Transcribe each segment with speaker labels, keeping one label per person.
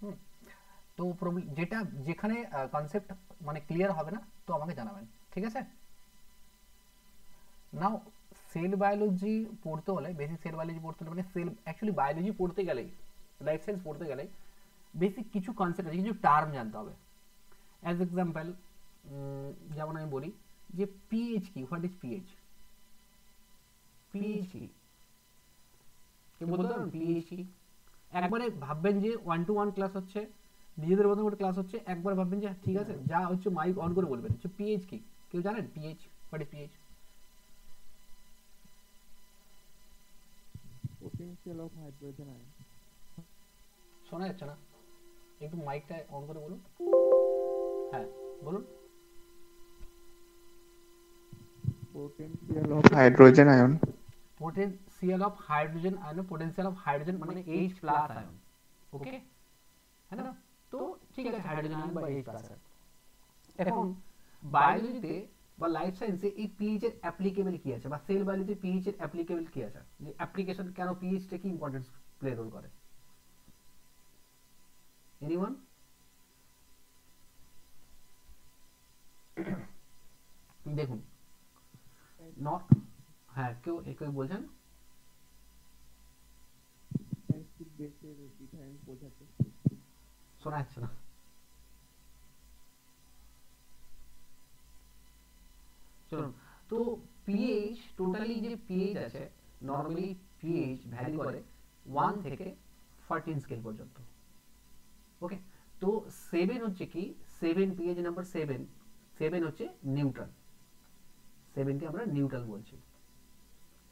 Speaker 1: হুম, তো যেটা যেখানে কনসেপ্ট মানে ক্লিয়ার হবে না তো আমাকে জানাবেন, ঠিক আছে? নাও সেল বায়োলজি পড়তে হলে, বেসিক সেল বায়োলজি পড়তে হলে, মানে সেল অ্যাকচুয়ালি বায়োলজি পড়তে গেলেই, লাইফ সায়েন্স পড়তে গেলে বেসিক কিছু কনসেপ্ট আছে, কিছু টার্ম জানতে হবে। অ্যাজ এক্সাম্পল, যেমন আমি বলি যে পিএইচ কি, হোয়াট ইজ পিএইচ? পিএইচ কি কে বলতে পারবেন? পিএইচ কি? একবারে ভাববেন যে 1 to 1 ক্লাস হচ্ছে, নিজেদের মতো করে ক্লাস হচ্ছে, একবার ভাববেন যে ঠিক আছে যা হচ্ছে মাইক অন করে বলবেন হচ্ছে পিএইচ কি। কেউ জানেন pH? What is pH?
Speaker 2: Potential of hydrogen ion.
Speaker 1: শোনা যাচ্ছে না, একটু মাইকটা অন করে বলুন। হ্যাঁ, বলুন।
Speaker 2: Potential of hydrogen ion.
Speaker 1: Potential of hydrogen ion, potential of hydrogen মানে এইচ প্লাস আয়ন। ওকে, হ্যাঁ না? তো ঠিক আছে, হাইড্রোজেন আয়ন বা এইচ প্লাস আয়ন। এখন বায়োলজিতে বা লাইফ সায়েন্সে এই পিএইচ এর অ্যাপ্লিকেবল কি আছে, বা সেল বায়োলজিতে পিএইচ এর অ্যাপ্লিকেবল কি আছে, যে অ্যাপ্লিকেশন কেন পিএইচটা কি ইম্পর্টেন্স প্লে রোল করে? এনিওয়ান? দেখুন, নট, হ্যাঁ কেউ কেউ বলছেন?
Speaker 2: Acid base এর difference বোঝাতে।
Speaker 1: শোনা যাচ্ছে না। চলুন, তো পিএইচ, টোটালি যে পিএইচ আছে, নর্মালি পিএইচ ভ্যারি করে 1 থেকে 14 স্কেল পর্যন্ত। ওকে, তো 7 হচ্ছে কি, 7 পিএইচ নাম্বার 7, 7 হচ্ছে নিউট্রাল। 7কে আমরা নিউট্রাল বলছি,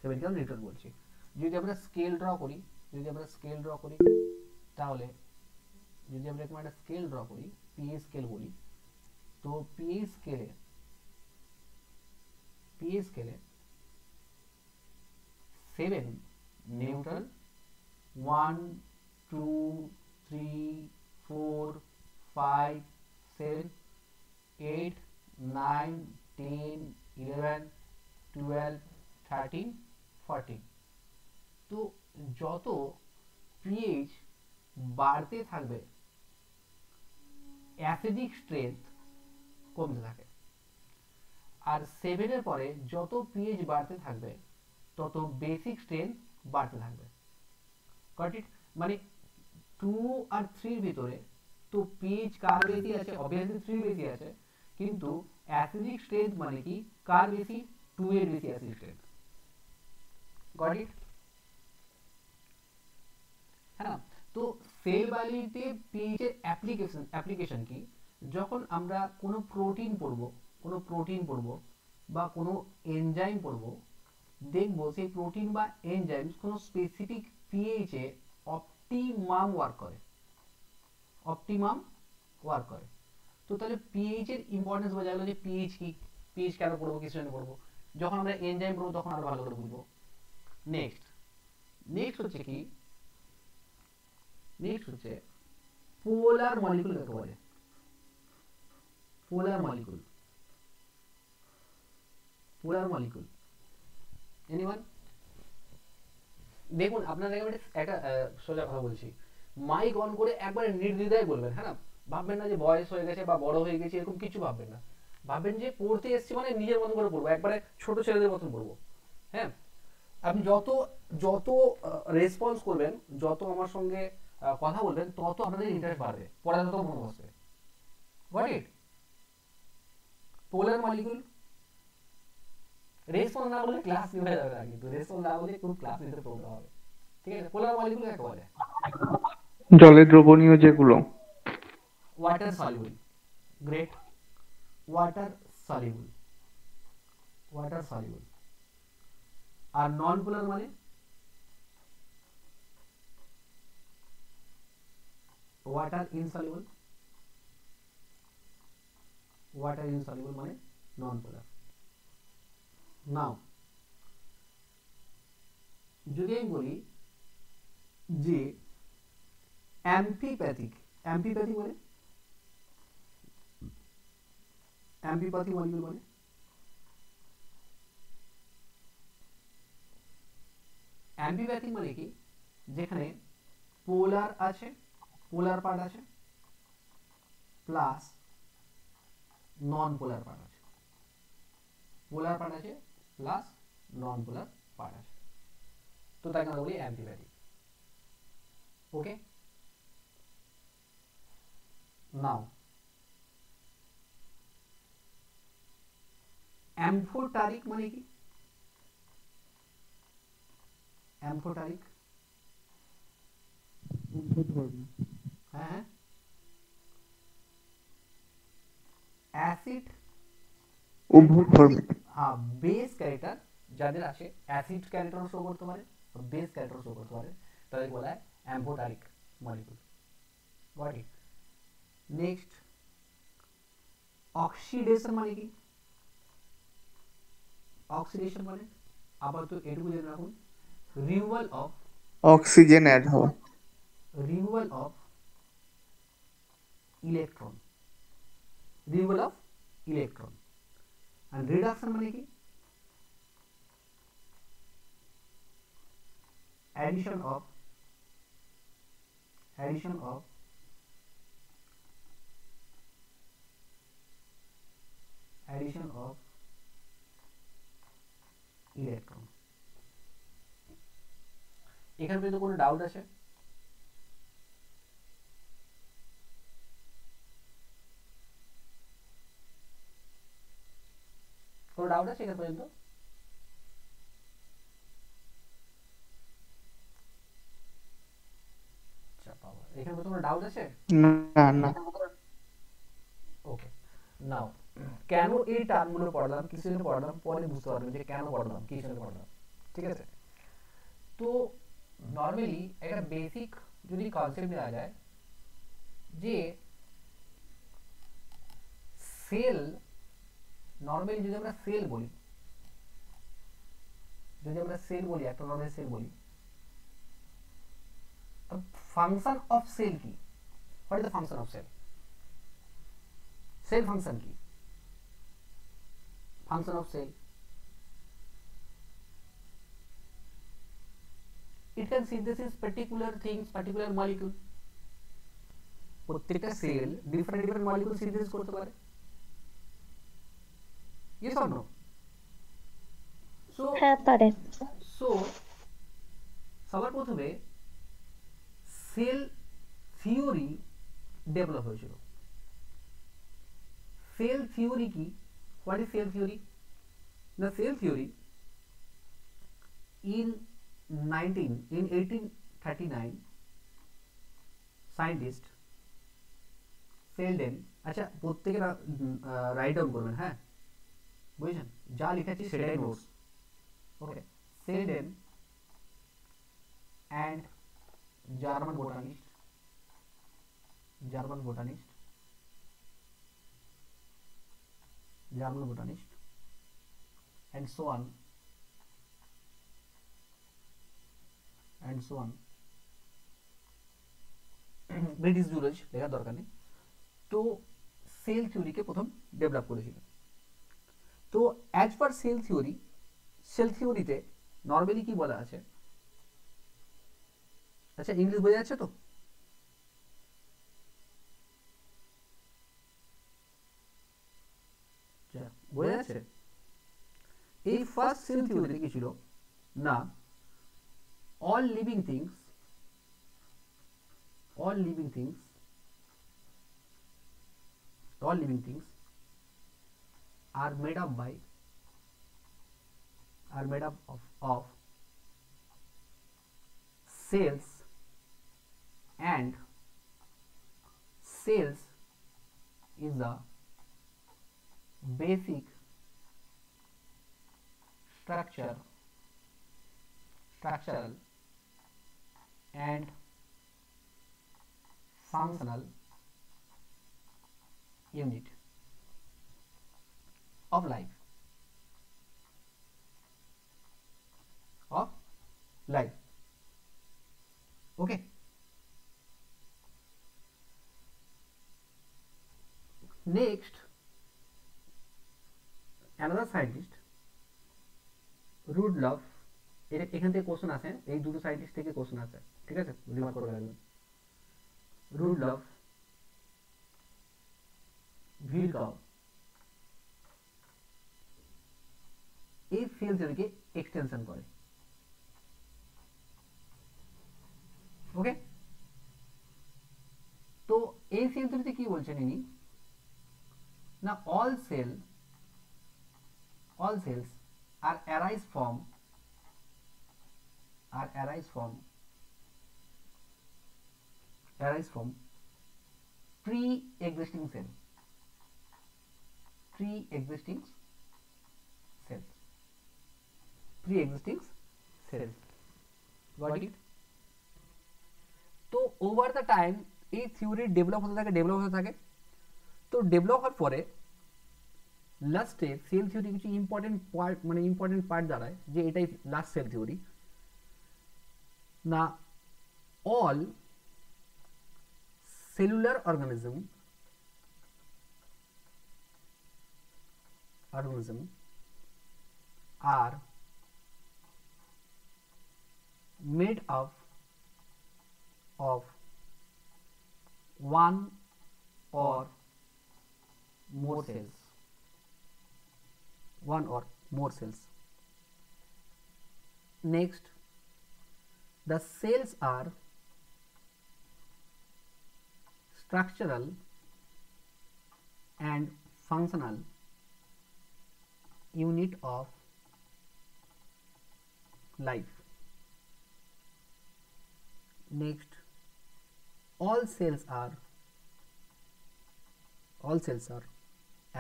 Speaker 1: 7কে আমরা নিউট্রাল বলছি। যদি আমরা স্কেল ড্র করি, যদি আমরা স্কেল ড্র করি তাহলে, যদি আমরা এরকম একটা স্কেল ড্র করি, পিএইচ স্কেল বলি, তো পিএইচ স্কেলে, পিএইচ স্কেলে 7 নিউট্রাল, 1 2 3 4 5 7 8 9 10 11 12 13 14। তো যত পিএইচ বাড়তে থাকবে অ্যাসিডিক স্ট্রেংথ কমতে থাকে, আর 7-এর পরে যত পিএইচ বাড়তে থাকবে তত বেসিক স্ট্রেংথ বাড়তে থাকবে। Got it? মানে 2 আর 3-র ভিতরে তো পিএইচ কার বেশি আছে? অবভিয়াসলি 3 বেশি আছে, কিন্তু অ্যাসিডিক স্ট্রেংথ মানে কি, কার বেশি? 2 এর বেশি অ্যাসিডিক স্ট্রেংথ। Got it? হ্যাঁ না? তো সেল বায়োলজিতে পিএইচ এর অ্যাপ্লিকেশন কি? যখন আমরা কোনো প্রোটিন পড়ব, কোনো প্রোটিন পড়ব বা কোনো এনজাইম পড়ব, দেখব সেই প্রোটিন বা এনজাইমস কোনো স্পেসিফিক পিএইচ এ অপটিমাম ওয়ার্ক করে, অপটিমাম ওয়ার্ক করে। তো তাহলে পিএইচ এর ইম্পর্টেন্স বোঝা গেল যে পিএইচ কি, পিএইচ কেন পড়বো, কিছু জন্য পড়বো। যখন আমরা এনজাইম পড়বো তখন আরো ভালো করে বুঝবো। নেক্সট, নেক্সট হচ্ছে কি, নেক্সট হচ্ছে পোলার মলিকুল কাকে বলে? পোলার মলিকুল, পোলার মলিকুল, এনিওয়ান? দেখুন আপনাদের একটা সোজা কথা বলছি, মাইক অন করে একবারে নির্দ্বিধায় বলবেন, হ্যাঁ না? ভাববেন না যে বয়স হয়ে গেছে বা বড় হয়ে গেছে, এরকম কিছু ভাববেন না। ভাববেন যে পড়তে এসছি মানে নিজের মতন করে পড়বো, একবারে ছোট ছেলেদের মতন পড়বো। হ্যাঁ, আপনি যত যত রেসপন্স করবেন, যত আমার সঙ্গে কথা বলবেন, তত আপনাদের ইন্টারেস্ট বাড়বে, পড়া তত মনে বসবে। Got it? Polar molecule, response না বলে ক্লাস নিয়ে যাবে না, কিন্তু রেসপন্স না বলে কোন ক্লাস নিতে প্রবলেম হবে। ঠিক আছে? পোলার মলিকুল কাকে বলে?
Speaker 2: জলে দ্রবণীয় যেগুলো।
Speaker 1: Water soluble. Great, water soluble, water soluble. আর নন পোলার মানে? ওয়াটার ইনসলিউবল, ওয়াটার ইনসলিউবল মানে নন পোলার। নাও যদি আমি বলি যে অ্যাম্পিপ্যাথিক, অ্যাম্পিপ্যাথি মানে, অ্যাম্পিপ্যাথি মলিকুল মানে, অ্যাম্পিপ্যাথিক মানে কি, যেখানে পোলার আছে, পোলার পার্ট আছে প্লাস নন পোলার পার্ট আছে, পোলার পার্ট আছে প্লাস নন পোলার পার্ট আছে, তো তাকে আমরা বলি অ্যান্টিবায়োটিক। ওকে, নাও অ্যাম্ফোটারিক মানে কি? অ্যাম্ফোটারিক,
Speaker 2: উদ্ভটধর্মী।
Speaker 1: হ্যাঁ হ্যাঁ, অ্যাসিড,
Speaker 2: উদ্ভটধর্মী।
Speaker 1: হ্যাঁ, বেস ক্যারেক্টার যাদের আছে, অ্যাসিড ক্যারেক্টার শো করতে পারে, বেস ক্যারেক্টার শো করতে পারে, তাদের বলা হয় amphoteric molecule. Got it. Next, oxidation মানে কি? অক্সিডেশন মানে আপাতত এটুকু জেনে রাখুন, রিমুভাল অফ,
Speaker 2: অক্সিজেন অ্যাড হওয়া।
Speaker 1: Removal of electron, removal of electron. আর রিডাকশন মানে কি? addition of, addition of addition of electron. এখানে পর্যন্ত কোনো ডাউট আছে? কোনো ডাউট আছে এখানে পর্যন্ত? এখানে পর্যন্ত কোনো ডাউট আছে?
Speaker 2: না না।
Speaker 1: ওকে, নাও কেন এই টার্মগুলো পড়লাম, কিসের জন্য পড়লাম, পরে বুঝতে পারবেন যে কেন পড়লাম, কিসের জন্য পড়লাম। ঠিক আছে, তো নর্মালি একটা বেসিক যদি কনসেপ্ট নেওয়া যায় যে সেল, নর্মালি যদি আমরা সেল বলি, যদি আমরা সেল বলি, একটা নর্মাল সেল বলি, ফাংশন অফ সেল কি? What is the function of cell? Cell function কি? Function of cell, it can synthesis particular things, particular molecule, প্রত্যেকটা cell different different molecule synthesis করতে পারে, ইয়েস অর নো? সো
Speaker 3: হ্যাঁ পারে।
Speaker 1: So সবার প্রথমে cell theory develop হয়েছিল। Cell theory কি? What is cell theory? The cell theory in 1839 scientist Schleiden, আচ্ছা প্রত্যেকে রাইট ডাউন করবেন, হ্যাঁ বুঝছেন, যা লিখেছি সেটাই notes. Okay, Schleiden and German botanist, German botanist, German botanist and so on and so on, British zoology লেখার দরকার নেই। তো সেল থিওরিকে প্রথম ডেভেলপ করেছিল। তো as per cell theory, cell থিওরিতে নর্মালি কি বলা আছে, আচ্ছা ইংলিশ বোঝা যাচ্ছে তো? বোঝা যাচ্ছে? এই ফার্স্ট সেল থিওরিতে কি ছিল না, all living things, all living things, all living things are made up by, are made up of cells, and cells is the basic structural and functional unit of life, of life. Okay, next another scientist, Rudolf, এখান থেকে question আসে, এই দুটো scientist থেকে question আসে, ঠিক আছে, remark করে রাখবেন। রুডলফ ভিরকাউ এই সেল থিওরিকে এক্সটেনশন করে। ওকে, তো এই সেল থিওরিতে কি বলছেন ইনি না, all cells are arise from pre-existing cells. Got it? তো ওভার দ্য টাইম এই থিওরি ডেভেলপ হতে থাকে, তো ডেভেলপ হওয়ার পরে লাস্টে সেল থিওরি কিছু ইম্পর্টেন্ট পার্ট দাঁড়ায় যে এটাই লাস্ট সেল থিওরি না, all cellular organism are made up of one or more cells. Next, the cells are structural and functional unit of life. Next, all cells are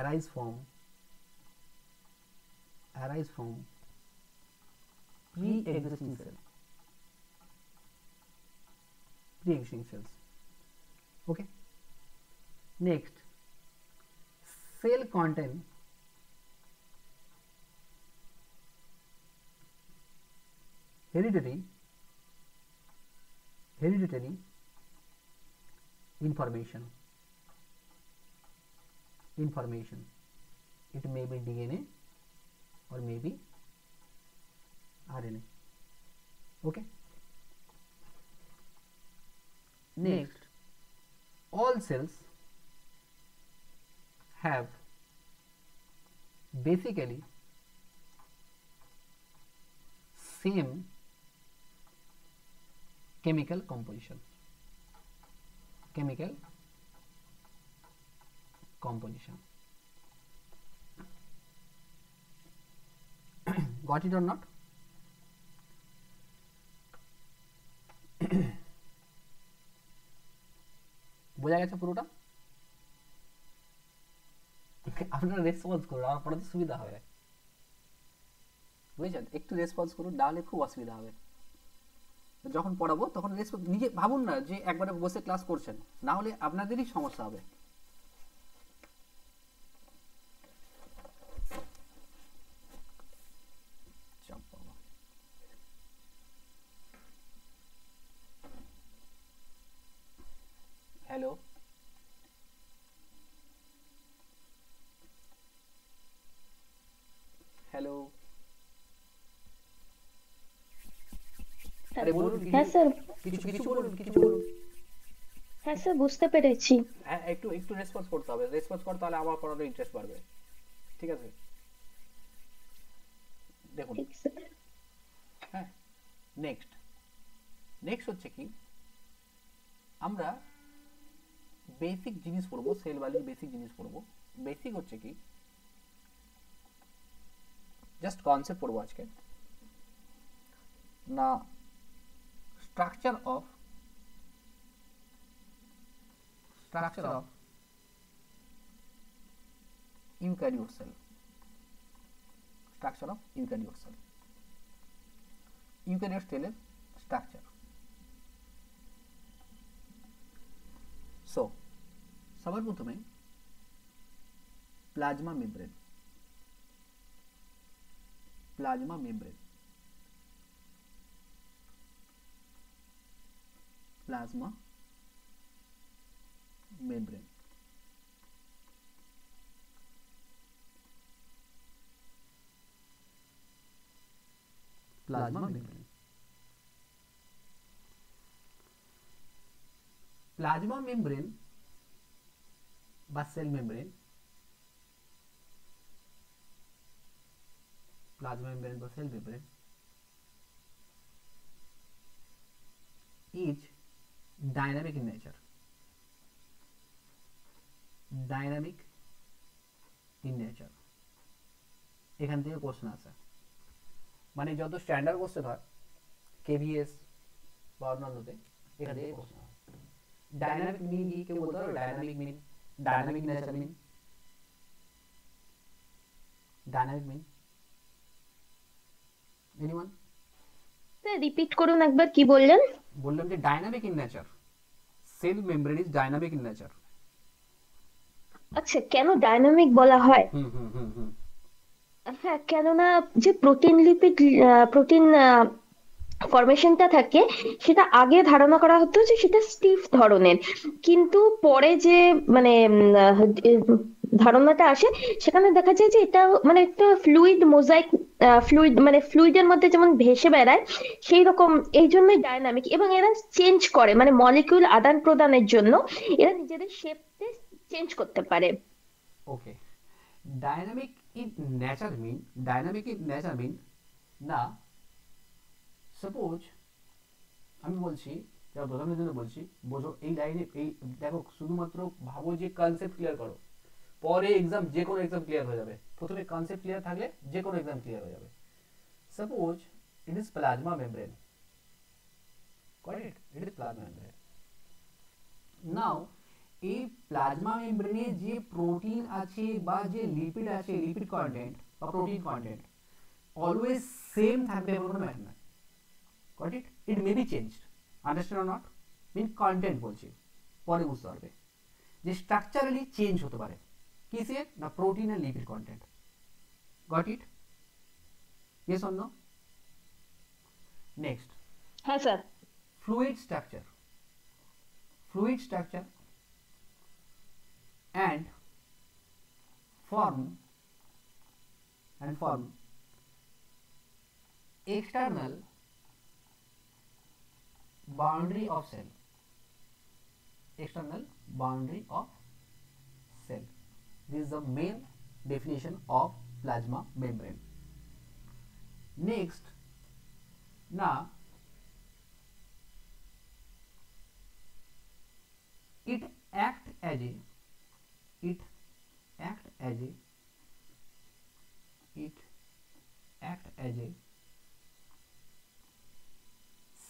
Speaker 1: arise from pre-existing cells. Okay. Next, cell contain hereditary information. It may be DNA or maybe RNA. Okay. Next, all cells have basically same chemical composition. Got it or not? বোঝা গেছে পুরোটা? আপনারা response করুন, আমার পড়াতে সুবিধা হবে, বুঝেছেন? একটু রেসপন্স করুন, নাহলে খুব অসুবিধা হবে। যখন পড়াবো তখন নিজে ভাবুন না যে একবারে বসে ক্লাস করছেন, না হলে আপনাদেরই সমস্যা হবে। হ্যালো, আরে বলুন।
Speaker 3: হ্যাঁ স্যার,
Speaker 1: কিছু বলুন।
Speaker 3: হ্যাঁ স্যার বুঝতে পেরেছি।
Speaker 1: হ্যাঁ, একটু রেসপন্স করতে হবে, তাহলে আমার পড়ানো ইন্টারেস্ট বাড়বে। ঠিক আছে, দেখুন।
Speaker 3: ঠিক স্যার।
Speaker 1: হ্যাঁ, নেক্সট হচ্ছে কি, আমরা বেসিক জিনিস পড়বো, সেল বায়োলজির বেসিক জিনিস পড়বো। বেসিক হচ্ছে কি, জাস্ট কনসেপ্ট পড়বো আজকে না, structure of eukaryote cell. Eukaryote সেলের স্ট্রাকচার। সো সবার প্রথমে প্লাজমা মেমব্রেন। প্লাজমা মেমব্রেন বা সেল মেমব্রেন, plasma membrane বা cell membrane is dynamic in nature. Dynamic in nature. এখান থেকে কোশ্চেন আসে, মানে যত স্ট্যান্ডার্ড কোশ্চেন হয় কেভিএস বা অন্যান্যতে, এখান থেকে কোশ্চেন হয়। ডাইনামিক মিন কি কেউ বলতে পারবে? ডাইনামিক মিন, ডাইনামিক নেচার মিন, ডাইনামিক মিন এনিওয়ান?
Speaker 3: রিপিট করুন একবার, কি বললেন?
Speaker 1: বললাম যে dynamic in nature, cell membrane is dynamic in nature.
Speaker 3: আচ্ছা, কেন ডাইনামিক বলা হয়? হ্যাঁ, কেননা যে প্রোটিন লিপিড প্রোটিন ফরমেশনটা থাকে, সেটা আগে ধারণা করা হতো যে সেটা স্টিফ ধরনের, কিন্তু পরে যে মানে ধারণাটা আসে, সেখানে দেখা যায় যে এটা মানে একটা ফ্লুইড মোজাইক, ফ্লুইড মানে ফ্লুইডের মধ্যে যেমন ভেসে বেড়ায় সেই রকম। এই জন্যই ডাইনামিক, এবং এরা চেঞ্জ করে, মানে মলিকিউল আদান প্রদানের জন্য এরা নিজেদের শেপতে চেঞ্জ করতে পারে।
Speaker 1: Okay, dynamic in nature mean, dynamic in nature mean না, সাপোজ আমি বলছি, যারা বোঝানোর জন্য বলছি, বোঝো এই লাইনে, এই দেখো শুধুমাত্র ভাবো যে কনসেপ্ট ক্লিয়ার করো, পরে এক্সাম যে কোনো এক্সাম ক্লিয়ার হয়ে যাবে। প্রথমে কনসেপ্ট ক্লিয়ার থাকলে যে কোনো এক্সাম ক্লিয়ার হয়ে যাবে। Suppose it is plasma membrane, got it? It is plasma membrane. Now এই প্লাজমা মেমব্রেনে যে প্রোটিন আছে বা যে লিপিড আছে, লিপিড কন্টেন্ট বা প্রোটিন কন্টেন্ট অলওয়েজ সেম থাকবে এমন কোনো ম্যাটার না। Got it? It may be changed, understand or not? Mean content বলছি, পরে বুঝতে পারবে যে স্ট্রাকচারালি চেঞ্জ হতে পারে। কিসের? না প্রোটিন আর lipid content. Got it? Yes or no? Next,
Speaker 3: হ্যাঁ sir.
Speaker 1: fluid structure, fluid structure and form external boundary of cell, external boundary of cell. This is the main definition of plasma membrane. Next, now it act as a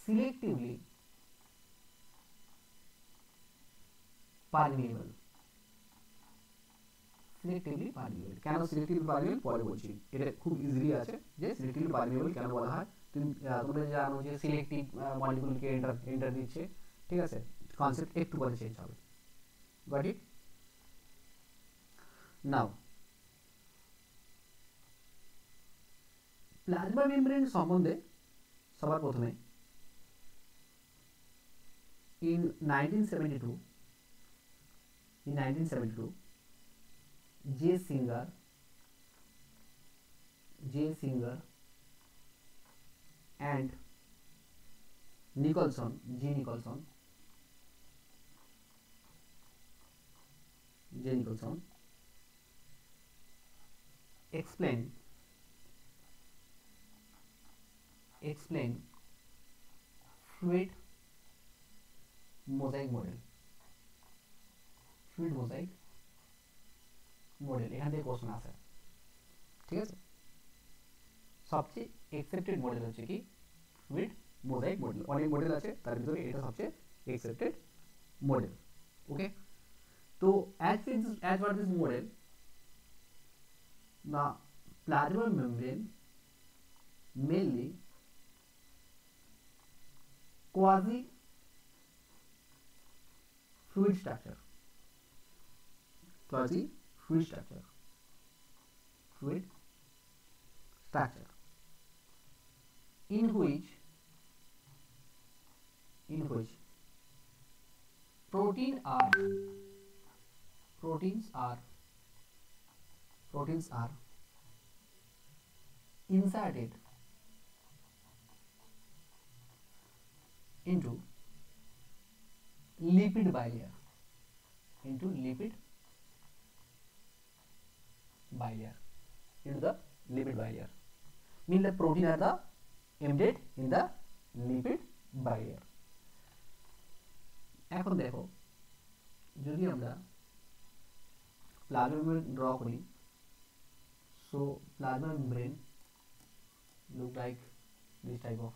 Speaker 1: selectively permeable, selectively permeable। কেন selectively permeable পরে বলছি, এটা খুব easily আছে যে selectively permeable কেন বলা হয়। তোমরা জানো যে সিলেক্টিভ মলিকিউলকে এন্টার দিচ্ছে, ঠিক আছে? কনসেপ্ট একটু পরে চেঞ্জ হবে। Got it? Now plasma membrane সম্বন্ধে সবার প্রথমে in 1972 J singer and Nicholson explain fluid mosaic model, এখান থেকে কোশ্চেন আসে, ঠিক আছে? সবচেয়ে একসেপ্টেড মডেল হচ্ছে কি? Fluid mosaic model. অনেক মডেল আছে, তার ভিতরে এটা সবচেয়ে একসেপ্টেড মডেল। ওকে, তো as per this model, the plasma membrane mainly quasi fluid structure, in which proteins are inserted into lipid bilayer into lipid bilayer into the lipid bilayer. Mean the protein are the embedded in the lipid bilayer. এখন দেখো যদি আমরা plasma membrane draw করি, so plasma membrane look like this type of.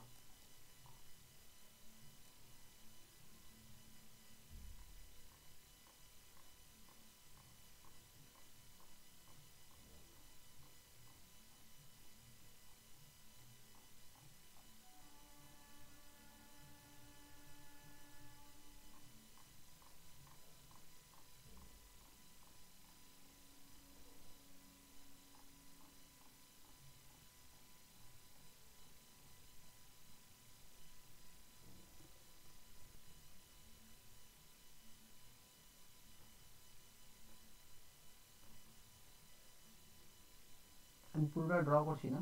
Speaker 1: আমি পুরোটা draw করছি না,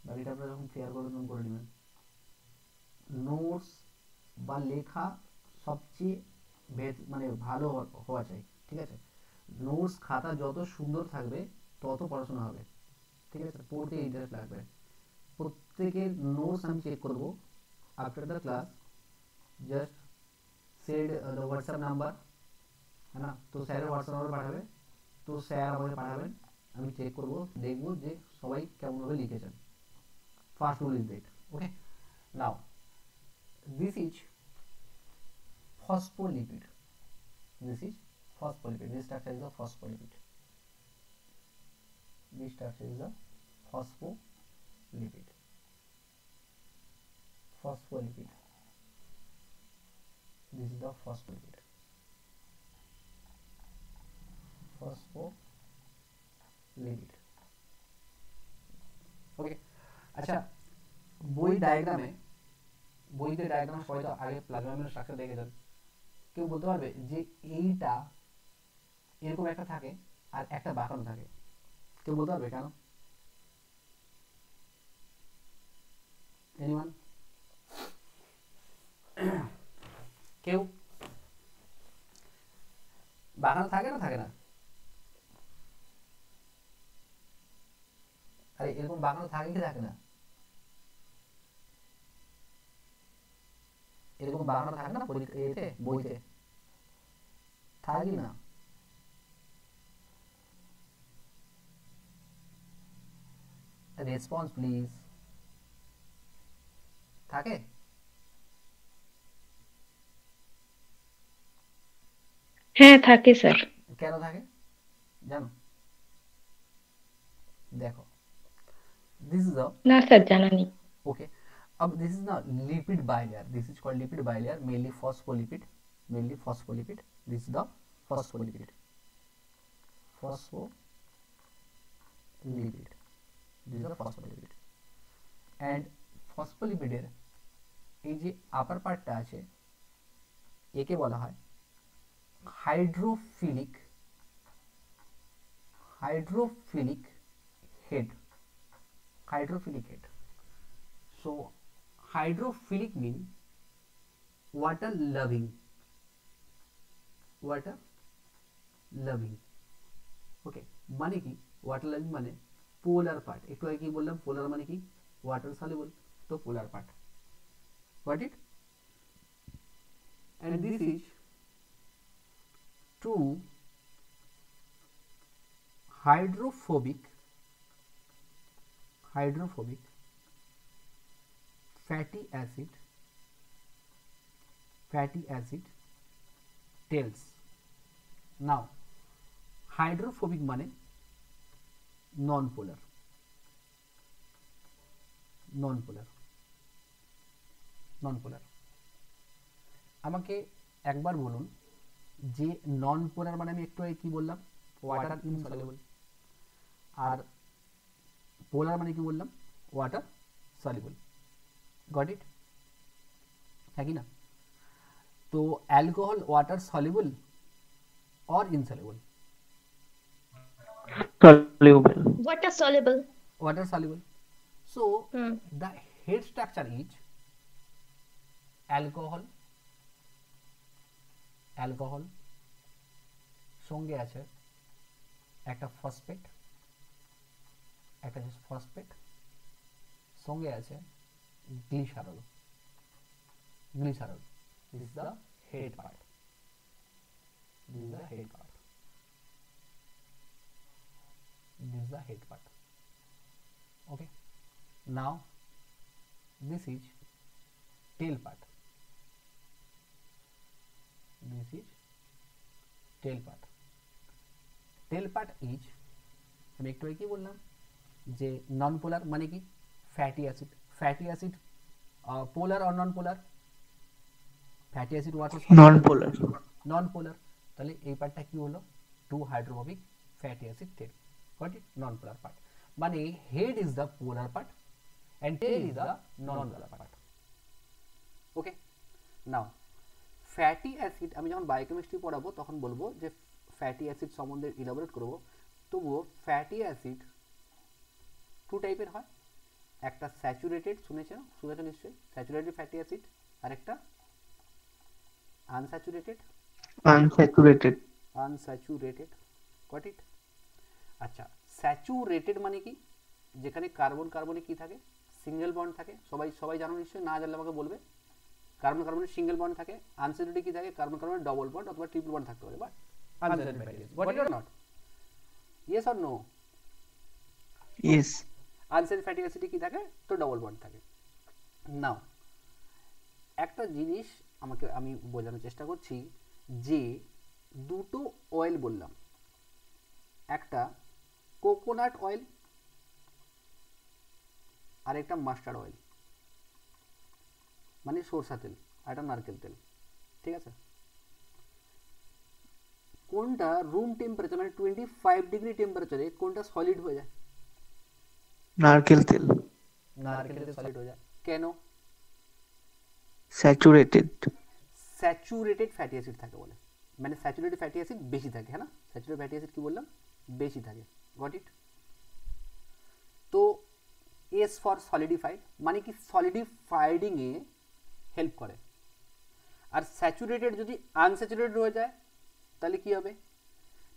Speaker 1: বাকিটা আপনারা যখন ক্লিয়ার করবেন তখন করে নেবেন। নোটস বা লেখা সবচেয়ে মানে ভালো হওয়া চাই, ঠিক আছে? নোটস খাতা যত সুন্দর থাকবে তত পড়াশোনা হবে, ঠিক আছে? পড়তে ইন্টারেস্ট লাগবে। প্রত্যেকের নোটস আমি চেক করব after the class. Just said the WhatsApp number, হ্যাঁ না? তো স্যারের হোয়াটসঅ্যাপ নাম্বার পাঠাবে, তো স্যার আমাকে পাঠাবেন, আমি চেক করব, দেখব যে সবাই কেমনভাবে লিখেছেন। First rule is that, okay? Now this is phospholipid. This is phospholipid. This structure is a phospholipid. This structure is a phospholipid. Phospholipid. This is the phospholipid. Phospholipid. Okay. আচ্ছা, বইতে ডায়াগ্রাম সবাই তো আগে প্লাজমা মেমব্রেন স্ট্রাকচার দেখেছেন। কেউ বলতে পারবে যে এইটা এরকম একটা থাকে আর একটা বাঁকানো থাকে? কেউ বলতে পারবে কেন? এনিওয়ান? কেউ? বাঁকানো থাকে না থাকে না? আরে এরকম বাঁকানো থাকে কি থাকে না? এরকম বানানো থাকে না এতে বইতে, থাকে না? Response please. থাকে?
Speaker 3: হ্যাঁ থাকে স্যার।
Speaker 1: কেন থাকে জানো? দেখো, দিস ইজ
Speaker 3: না স্যার জানা নেই।
Speaker 1: okay. This is the lipid bilayer. This is called lipid bilayer, mainly phospholipid. This is the phospholipid. This is the phospholipid. And phospholipider এই যে আপার পার্টটা আছে একে বলা হয় hydrophilic head. So hydrophilic mean water loving. Okay, মানে কি water loving মানে পোলার পার্ট। একটু আগে কি বললাম, পোলার মানে কি ওয়াটার সলিউবল, তো পোলার part. Got it? And this is two hydrophobic fatty acid tails. Now hydrophobic মানে non polar. আমাকে একবার বলুন যে নন পোলার মানে আমি একটু আগে কি বললাম? Water insoluble. আর পোলার মানে কি বললাম? Water soluble. Got it? হ্যাঁ কি না? তো alcohol water soluble or insoluble? Water soluble. So the head structure is alcohol alcohol, সঙ্গে আছে একটা ফসফেট, সঙ্গে আছে glycerol. This is the head part. This is the head part. Okay. Now this is tail part. Tail part is, আমি একটু আগে কি বললাম যে নন পোলার মানে কি fatty acid polar or non polar, fatty acid water
Speaker 2: Non-polar.
Speaker 1: Non polar, তাহলে এই পার্টটা কি হলো 2 hydrophobic fatty acid tail, got it, non polar part. মানে head is the polar part and tail is the non polar part. Okay, now fatty acid আমি যখন biochemistry পড়াবো তখন বলবো যে ফ্যাটি অ্যাসিড সম্বন্ধে ইলাবোরেট করবো, তবুও ফ্যাটি অ্যাসিড 2 টাইপের হয়, একটা স্যাচুরেটেড, শুনেছো নিশ্চয়ই স্যাচুরেটেড ফ্যাটি অ্যাসিড, আর একটা আনস্যাচুরেটেড। Got it. আচ্ছা, স্যাচুরেটেড মানে কি, যেখানে কার্বনে কি থাকে, সিঙ্গেল বন্ড থাকে। সবাই জানো নিশ্চয়ই, না জানলে আমাকে বলবে। কার্বনে সিঙ্গেল বন্ড থাকে। আনস্যাচুরেটেড কি থাকে, কার্বনে ডবল বন্ড অথবা ট্রিপল বন্ড থাকতে পারে, but unsaturated fatty acid. Got it or not? Yes or no?
Speaker 2: Yes.
Speaker 1: Unsaturated fatty অ্যাসিডে কি থাকে, তো ডবল বন্ড থাকে। নাও একটা জিনিস আমি বোঝানোর চেষ্টা করছি যে দুটো অয়েল বললাম, একটা কোকোনাট অয়েল আর একটা মাস্টার্ড অয়েল, মানে সরষা তেল আর একটা নারকেল তেল, ঠিক আছে? কোনটা রুম টেম্পারেচার মানে 25 ডিগ্রি টেম্পারেচারে কোনটা সলিড হয়ে যায়?
Speaker 2: নারকেল তেল।
Speaker 1: সলিড হয়ে যায় কেন?
Speaker 2: স্যাচুরেটেড
Speaker 1: ফ্যাটি অ্যাসিড থাকে বলে, মানে স্যাচুরেটেড ফ্যাটি অ্যাসিড বেশি থাকে, হ্যাঁ না? স্যাচুরেটেড ফ্যাটি অ্যাসিড কি বললাম, বেশি থাকে, গট ইট? তো এস ফর সলিডিফাইড, মানে কি সলিডিফাইডিং এ হেল্প করে। আর স্যাচুরেটেড যদি আনস্যাচুরেটেড হয়ে যায় তাহলে কি হবে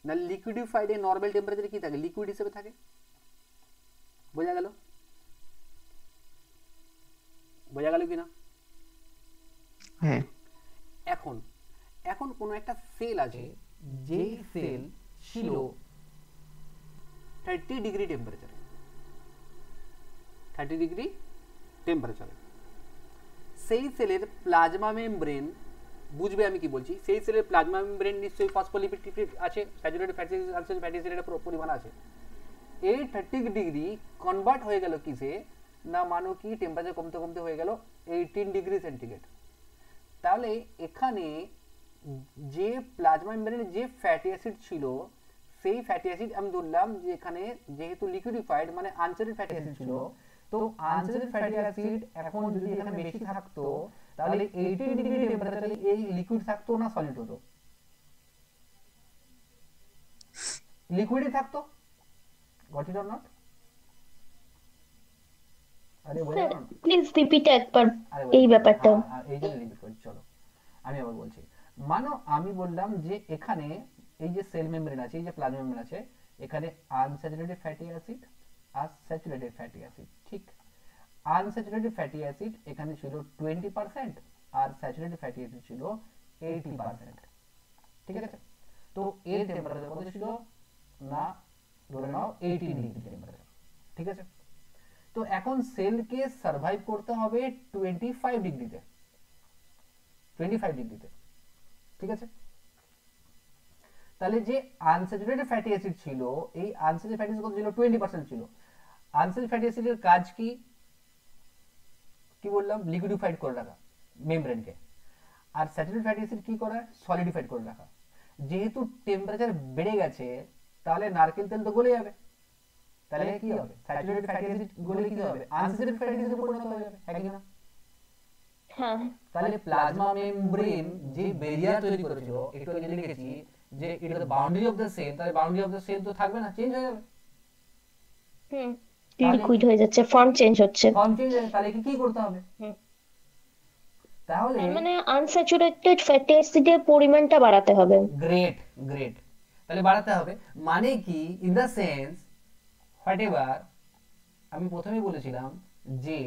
Speaker 1: না, লিকুইডিফাইড এ নরমাল টেম্পারেচারে কি থাকে, লিকুইড হিসেবে থাকে। বোঝা গেল কি না?
Speaker 2: হ্যাঁ।
Speaker 1: এখন কোন একটা সেল আছে, যেই সেল ছিল 30 ডিগ্রি টেম্পারেচারে, সেই সেলের প্লাজমা মেমব্রেন, বুঝবে আমি কি বলছি, সেই সেলের প্লাজমা মেমব্রেন নিশ্চয়ই ফসফোলিপিড আছে, স্যাচুরেটেড ফ্যাটি অ্যাসিডের পরিমাণ আছে। এই 30 ডিগ্রি কনভার্ট হয়ে গেল কিসে না, মানো কি টেম্পারেচার কমতে কমতে হয়ে গেল 18 ডিগ্রি সেন্টিগ্রেড। তাহলে এখানে যে প্লাজমা মেমব্রেনে যে ফ্যাটি অ্যাসিড ছিল, সেই ফ্যাটি অ্যাসিড আমি ধরলাম যে এখানে যেহেতু লিকুইডিফাইড মানে আনস্যাচুরেটেড ফ্যাটি অ্যাসিড ছিল, তো আনস্যাচুরেটেড ফ্যাটি অ্যাসিড এখন যদি এখানে বেশি থাকতো তাহলে 18 ডিগ্রি টেম্পারেচারে এই লিকুইড থাকতো না সলিড হতো? লিকুইডই থাকতো, গট ইট অর নট? আরে
Speaker 3: প্লিজ রিপিট একবার এই ব্যাপারটা।
Speaker 1: এই জন্য রিপিট করছি, চলো আমি আবার বলছি। মানো আমি বললাম যে এখানে এই যে সেল মেমব্রেন আছে, এই যে প্লাজমা মেমব্রেন আছে, এখানে আনস্যাচুরেটেড ফ্যাটি অ্যাসিড আর স্যাচুরেটেড ফ্যাটি অ্যাসিড, ঠিক? আনস্যাচুরেটেড ফ্যাটি অ্যাসিড এখানে ছিল 20% আর স্যাচুরেটেড ফ্যাটি অ্যাসিড ছিল 80%, ঠিক আছে? তো এর টেম্পারেচার কত ছিল না, ধরে নাও 18 ডিগ্রি টেম্পারেচার, ঠিক আছে? তো এখন সেলকে সার্ভাইভ করতে হবে 25 ডিগ্রিতে, ঠিক আছে? তাহলে যে আনস্যাচুরেটেড ফ্যাটি অ্যাসিড ছিল, এই আনস্যাচুরেটেড ফ্যাটি অ্যাসিড কত ছিল, 20% ছিল। আনস্যাচুরেটেড ফ্যাটি অ্যাসিডের কাজ কি বললাম, লিকুইডিফাইড করে রাখা মেমব্রেনকে। আর স্যাচুরেটেড ফ্যাটি অ্যাসিড কি করে, সলিডিফাইড করে রাখা। যেহেতু টেম্পারেচার বেড়ে গেছে তাহলে নারকেল তেল তো গলে যাবে, তাহলে কি হবে, স্যাচুরেটেড ফ্যাটি অ্যাসিড গলে কি হবে, আনস্যাচুরেটেড ফ্যাটি অ্যাসিডে পরিণত হয়ে যাবে, হ্যাঁ কি না?
Speaker 3: হ্যাঁ।
Speaker 1: তাহলে প্লাজমা মেমব্রেন যে ব্যারিয়ার তৈরি করেছিল, একটু আগে লিখেছি যে it is the boundary of the cell, তাহলে বাউন্ডারি অফ দ্য সেল তো থাকবে না, চেঞ্জ হয়ে যাবে।
Speaker 3: লিকুইড হয়ে যাচ্ছে, ফর্ম চেঞ্জ হচ্ছে।
Speaker 1: তাহলে কি করতে হবে, তাহলে
Speaker 3: তার মানে আনস্যাচুরেটেড ফ্যাটি অ্যাসিডের পরিমাণটা বাড়াতে হবে।
Speaker 1: গ্রেট, গ্রেট, তাহলে বাড়াতে হবে। মানে কি, in the sense whatever আমি প্রথমেই বলেছিলাম যে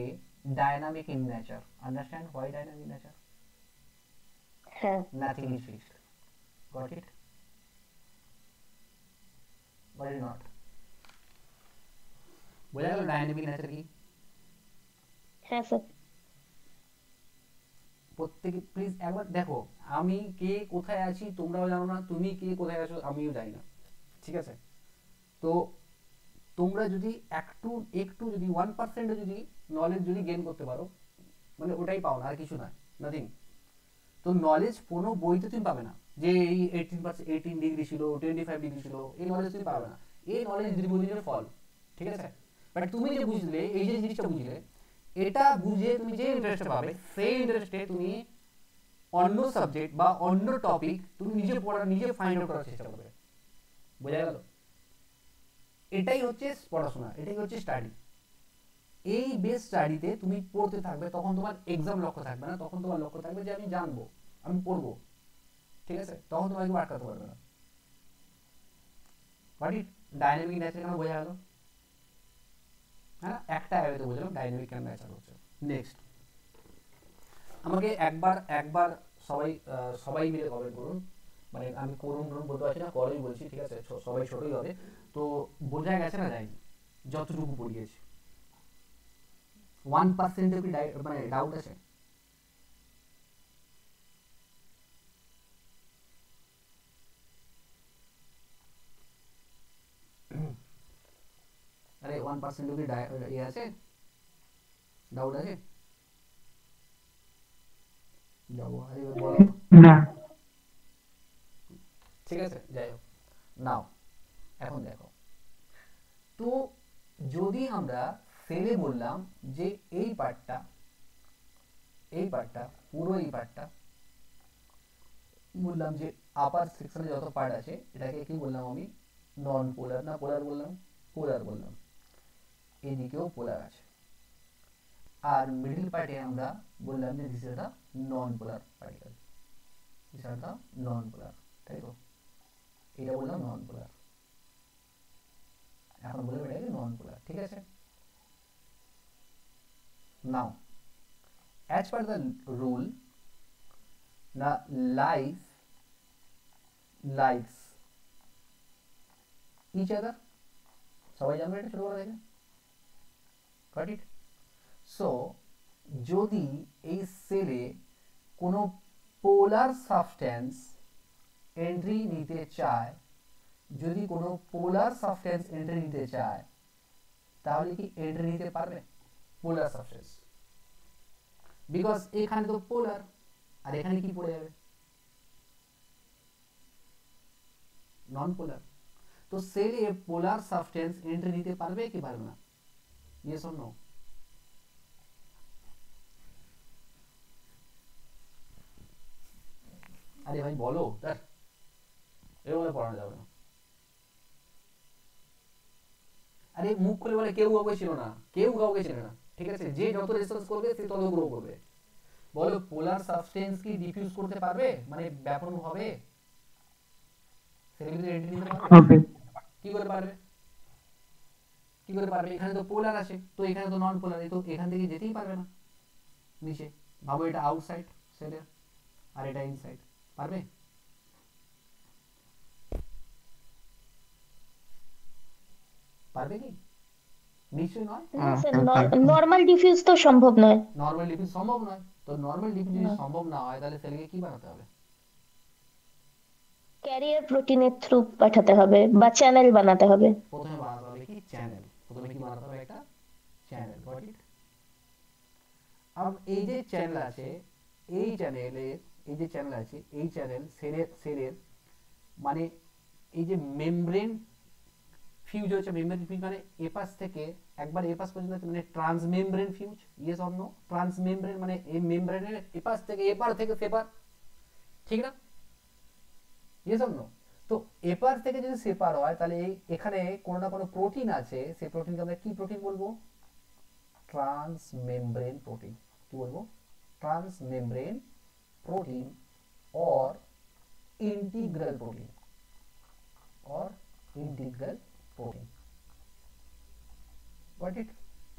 Speaker 1: dynamic in nature, understand why dynamic nature,
Speaker 3: হ্যাঁ
Speaker 1: nothing is fixed, got it, got it not? বোঝা গেল ডায়নামিক নেচার কি?
Speaker 3: হ্যাঁ স্যার।
Speaker 1: প্রত্যেকে প্লিজ একবার দেখো, আমি কে কোথায় আছি তোমরাও জানো না, তুমি কে কোথায় আছো আমিও জানি না, ঠিক আছে? তো তোমরা যদি একটু একটু যদি 1% যদি নলেজ যদি গেইন করতে পারো, মানে ওটাই পাও না, আর কিছু নয়, নাথিং। তো নলেজ কোনো বইতে তুমি পাবে না যে এই 18 ডিগ্রি ছিল, 25 ডিগ্রি ছিল, এই নলেজ তুমি পাবে না। এই নলেজ দীর্ঘদিনের ফল, ঠিক আছে? বাট তুমি যে বুঝলে, এই যে জিনিসটা বুঝলে, এটা বুঝে তুমি যে ইন্টারেস্টটা পাবে, সেই ইন্টারেস্টে তুমি অন্য সাবজেক্ট বা অন্য টপিক তুমি নিজে পড়া, নিজে ফাইন্ড আউট করার চেষ্টা করবে। বোঝা গেল? এটাই হচ্ছে পড়াশোনা, এটাই হচ্ছে স্টাডি। এই বেস স্টাডিতে তুমি পড়তে থাকবে, তখন তোমার এক্সাম লক্ষ্য থাকবে না, তখন তোমার লক্ষ্য থাকবে যে আমি জানবো, আমি পড়বো, ঠিক আছে? তখন তোমাকে কেউ আটকাতে পারবে না। হোয়াট ইট ডাইনামিক নেচার কেন বোঝা গেল? হ্যাঁ, একটা অ্যাওয়েতে বোঝালাম ডাইনামিক কেন নেচার হচ্ছে। নেক্সট, আমাকে একবার একবার সবাই সবাই মিলে কমেন্ট করুন, মানে আমি করুন করুন বলতে পারছি না, করই বলছি, ঠিক আছে? সবাই ছোটই হবে। তো বোঝা গেছে না যায়নি যতটুকু পড়িয়েছি? 1% কি মানে ডাউট আছে? আরে 1% কি ইয়ে আছে, ডাউট আছে? যাবো, আরে বলো।
Speaker 2: না।
Speaker 1: ঠিক আছে, যাই হোক। নাও এখন দেখো তো, যদি আমরা সেলে বললাম যে এই পার্টটা, এই পার্টটা, পুরো এই পার্টটা বললাম যে আপার সেকশনে যত পার্ট আছে এটাকে কি বললাম আমি? নন পোলার না পোলার বললাম? পোলার বললাম। এদিকেও পোলার আছে। আর মিডল পার্টে আমরা বললাম যে this is the non polar particle, this are the non polar, তাই তো? এটা বললাম নন পোলার, এখন বললাম এটাকে নন পোলার, ঠিক আছে? নাও as per the rule, the likes each other, সবাই জানবে এটা ছোটবেলা থেকে, গট ইট? সো যদি এই সেলে কোনো পোলার সাবস্ট্যান্স এন্ট্রি নিতে চায়, যদি কোনো পোলার সাবস্ট্যান্স এন্ট্রি নিতে চায়, তাহলে কি এন্ট্রি নিতে পারবে পোলার সাবস্ট্যান্স? বিকজ এখানে তো পোলার, আর এখানে কি পড়ে যাবে? নন পোলার। তো সেলে পোলার সাবস্ট্যান্স এন্ট্রি নিতে পারবে কি পারবে না? Yes or no? আরে ভাই বলো, তার এভাবে পড়ানো যাবে না। আরে মুখ খুলে বলে কেউ কাউকে ছিল না, কেউ কাউকে ছিল না, ঠিক আছে? যে যত রিসার্চ করবে সে তত গ্রো করবে। বলো পোলার সাবস্টেন্স কি ডিফিউজ করতে পারবে, মানে ব্যাপন হবে? সেটা ভিতরে এন্ট্রি নিতে পারবে?
Speaker 2: হবে।
Speaker 1: কি করে পারবে? কি করে পারবে? এখানে তো পোলার আছে, তো এখানে তো নন পোলার, তো এখান থেকে যেতেই পারবে না নিচে। ভাবো এটা আউটসাইড সেলের, আর এটা ইনসাইড, পারবে? পারবে কি? নিশ্চয়ই নয়।
Speaker 3: না স্যার,
Speaker 2: পারবো।
Speaker 3: নর্মাল ডিফিউজ তো সম্ভব নয়।
Speaker 1: নর্মাল ডিফিউজ সম্ভব নয়, তো নর্মাল ডিফিউজ যদি
Speaker 3: না,
Speaker 1: সম্ভব না হয় তাহলে সেলকে কি বানাতে হবে?
Speaker 3: ক্যারিয়ার প্রোটিনের থ্রু পাঠাতে হবে বা চ্যানেল বানাতে হবে।
Speaker 1: প্রথমে বানাতে হবে কি? চ্যানেল। প্রথমে কি বানাতে হবে? একটা চ্যানেল, গট ইট? अब এই যে চ্যানেল আছে, এই চ্যানেলের, এই যে চ্যানেল আছে, এই চ্যানেল সেলের মানে এই যে মেমব্রেন ফিউজ হচ্ছে, মেমব্রেন ফিউজ মানে এপাশ থেকে একবার এপাশ পর্যন্ত, মানে transmembrane fuse, yes or no? Transmembrane মানে এই মেমব্রেনের এপাশ থেকে এপার থেকে সেপার, ঠিক না? Yes or no? তো এপার থেকে যদি সেপার হয় তাহলে এই এখানে কোনো না কোনো প্রোটিন আছে, সেই প্রোটিনকে আমরা কি প্রোটিন বলবো? Transmembrane protein. কি বলবো? Transmembrane protein or integral protein or integral protein got it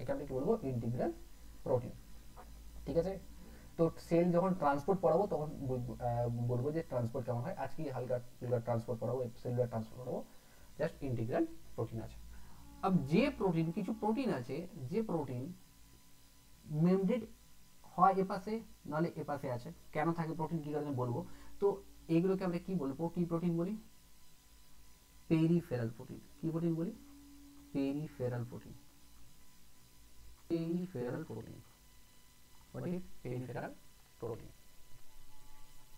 Speaker 1: এখানে কি বলবো ইন্টিগ্রাল প্রোটিন ঠিক আছে তো সেল যখন ট্রান্সপোর্ট পড়াবো তখন বলবো যে ট্রান্সপোর্ট কেমন হয় আজকে হালকা হালকা ট্রান্সপোর্ট পড়াবো সেলুলার ট্রান্সপোর্ট পড়াবো জাস্ট ইন্টিগ্রাল প্রোটিন আছে अब যে প্রোটিন কিছু প্রোটিন আছে যে প্রোটিন মেমব্রেন হয় এ পাশে নালে এ পাশে আছে কেন থাকে প্রোটিন কি কারণে বলবো তো এগুলোকে আমরা কি বলবো কি প্রোটিন বলি পেরিফেরাল প্রোটিন কি প্রোটিন বলি peripheral protein peripheral protein what is peripheral protein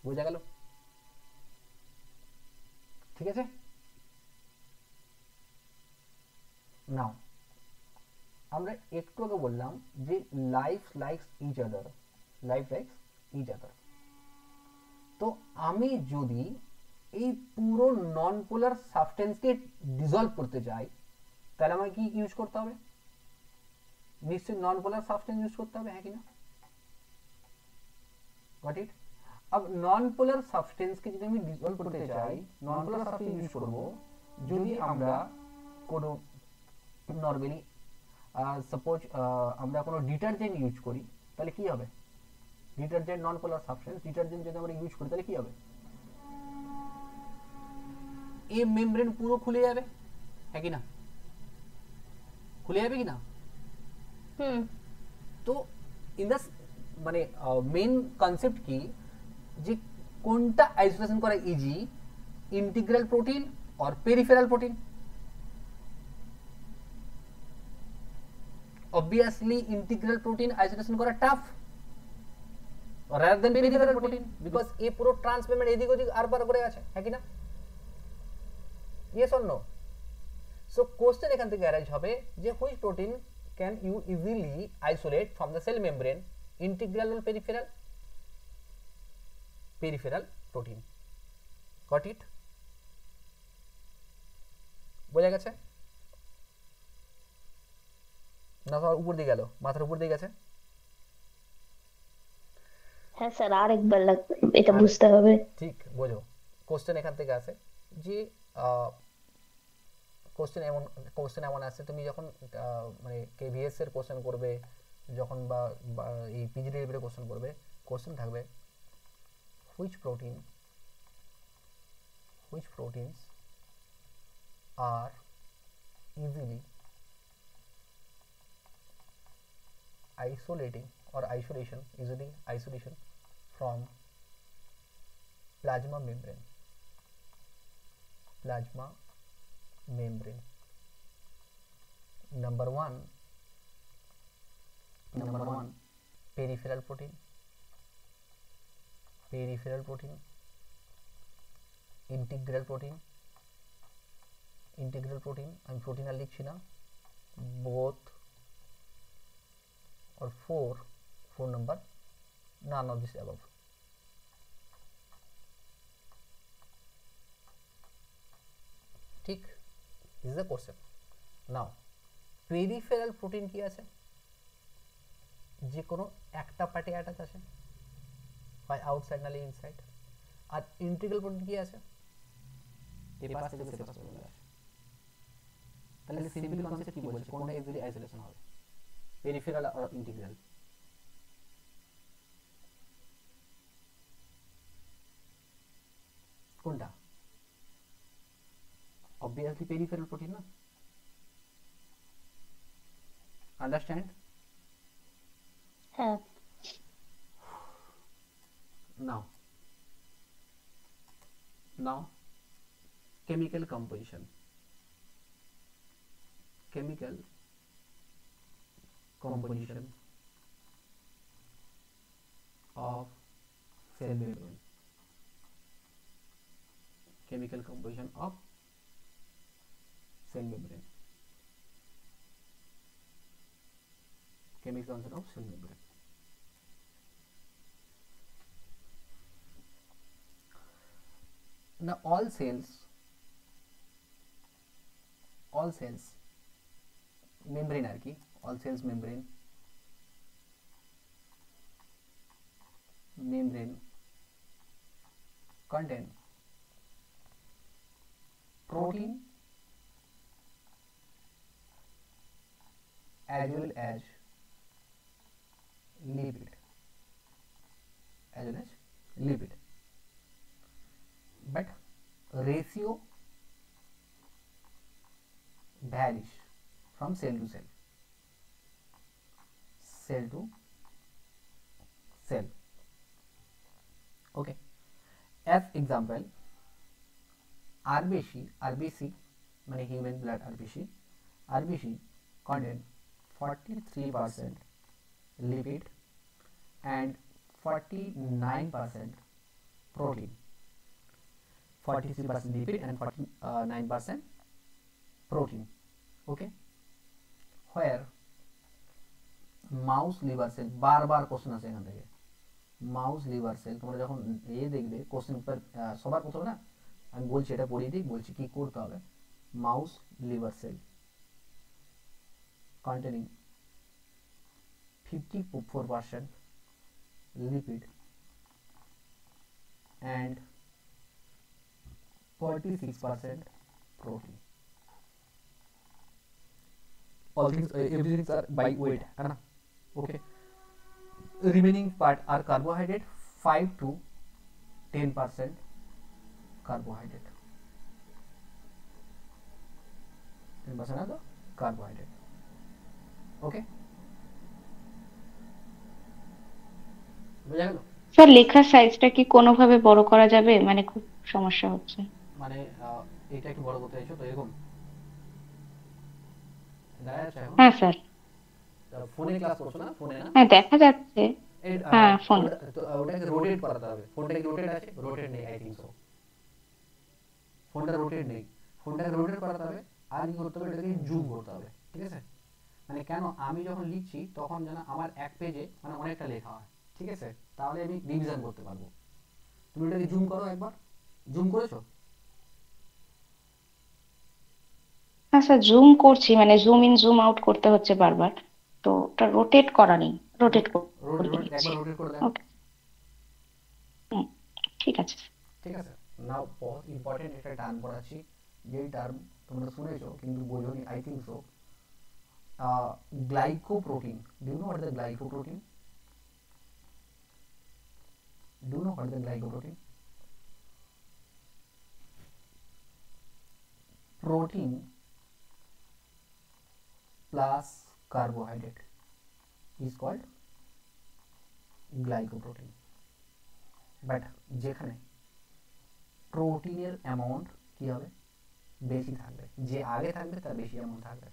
Speaker 1: বোঝা গেল ঠিক আছে নাও আমরা একটু আগে বললাম যে লাইফ লাইকস ইচ আদার তো আমি যদি এই পুরো নন পোলার সাবস্টেন্সকে ডিসলভ করতে চাই তাহলে আমাকে কি ইউজ করতে হবে নিশ্চয়ই নন পোলার সাবস্টেন্স ইউজ করতে হবে হ্যাঁ কি না गॉट इट अब नॉन पोलर সাবস্টেন্স কে যদি আমি ডিসলভ করতে চাই নন পোলার সাবস্টেন্স ইউজ করব যদি আমরা কোনো নরমালি সাপোজ আমরা কোনো ডিটারজেন্ট ইউজ করি তাহলে কি হবে ডিটারজেন্ট নন পোলার সাবস্টেন্স ডিটারজেন্ট যদি আমরা ইউজ করি তাহলে কি হবে এই মেমব্রেন পুরো খুলে যাবে হ্যাঁ কি না খুলে যাবে কি না তো ইন দ্য মানে মেন কনসেপ্ট কি যে কোনটা আইসোলেশন করা ইজি ইন্টিগ্রাল প্রোটিন আর peripheral protein obviously integral protein isolation করা tough rather than peripheral protein because এই পুরো ট্রান্সমেমব্রেন এদিক ওদিক আর পার করে আছে হ্যাঁ কি না yes or no so question এখান থেকে অ্যারাইজ হবে যে which protein can you easily isolate from the cell membrane integral or peripheral protein got it বোঝা গেছে না স্যার উপর দিয়ে গেল মাথার উপর দিয়ে গেছে
Speaker 3: হ্যাঁ স্যার আরেকবার এটা বুঝতে হবে
Speaker 1: ঠিক বোঝো কোশ্চেন এখান থেকে আসে যে কোশ্চেন এমন আসে তুমি যখন মানে কেভিএস এর কোশ্চেন করবে যখন বা এই পিজি লেভেলের কোশ্চেন করবে কোশ্চেন থাকবে which proteins are easily isolation from plasma membrane number one peripheral protein integral protein আমি প্রোটিন আর লিখছি না both or four number none of this above ঠিক this is the question now peripheral protein কি আছে যে কোনো একটা পার্টে অ্যাটাচ আছে হয় আউটসাইড নালে ইনসাইড আর ইন্টিগ্রাল প্রোটিন কি আছে এই পাশ থেকে সে পাশে চলে আসে তাহলে সিম্পল কনসেপ্ট কি বলছে কোনটা ইজিলি আইসোলেশন হবে পেরিফেরাল আর ইন্টিগ্রাল কোনটা obviously peripheral protein না understand
Speaker 3: হ্যাঁ
Speaker 1: now chemical composition of cell membrane chemical composition of cell membrane now all cells membrane আর কি all cells membrane membrane contain protein as well as lipid, but ratio varies from cell to cell, okay. As example, RBC মানে human blood RBC contain 43% lipid and 49% protein, 43% lipid and 49% protein, okay. Where mouse liver cell, বারবার question আছে এখান থেকে, mouse liver sell তোমরা যখন দেখবে question paper সবার প্রথমে না আমি বলছি, এটা পড়িয়ে দিই, বলছি কি করতে হবে। Mouse liver cell containing 54% lipid and 46% protein. All things, everything are by weight, है ना, okay. Remaining part are carbohydrate, 5 to 10% carbohydrate, 10% are the carbohydrate, okay. বুঝা গেল?
Speaker 4: স্যার লেখার সাইজটা কি কোনোভাবে বড় করা যাবে, মানে খুব সমস্যা হচ্ছে।
Speaker 1: মানে এটা একটু বড় করতে চাইছো তো, এরকম দেখা যাচ্ছে এখন?
Speaker 4: হ্যাঁ স্যার,
Speaker 1: ফোনে ক্লাস করছো না, ফোনে না?
Speaker 4: হ্যাঁ দেখা যাচ্ছে। হ্যাঁ ফোন।
Speaker 1: ওটাকে রোটেট করাতে হবে। ফোনটা কি রোটেট আছে? রোটেট নেই, আই থিংক সো। ফোনটা রোটেট নেই, ফোনটাকে রোটেট করাতে হবে। আর কি করতে হবে, এটাকে জুম করতে হবে, ঠিক আছে? মানে কেন, আমি যখন লিখছি তখন যেন আমার এক পেজে মানে অনেকটা লেখা হয়, ঠিক আছে? তাহলে আমি রিভিশন করতে পারবো। তুমি এটাকে জুম করো একবার, জুম করেছো?
Speaker 4: হ্যাঁ স্যার জুম করছি, মানে জুম ইন জুম আউট করতে হচ্ছে বারবার, তো ওটা রোটেট করা নেই, রোটেট করে নিচ্ছি।
Speaker 1: একবার রোটেট করে দেখো।
Speaker 4: ওকে, ঠিক আছে।
Speaker 1: ঠিক আছে, নাও বহুত ইম্পর্টেন্ট একটা টার্ম পড়াচ্ছি, যেই টার্ম তোমরা শুনেছো কিন্তু বোঝোনি, I think so. Glycoprotein, do you know what is the glycoprotein? Do you know what is the glycoprotein? Protein plus carbohydrate is called glycoprotein. But যেখানে প্রোটিনের অ্যামাউন্ট কি হবে, বেশি থাকবে, যে আগে থাকবে তার বেশি অ্যামাউন্ট থাকবে।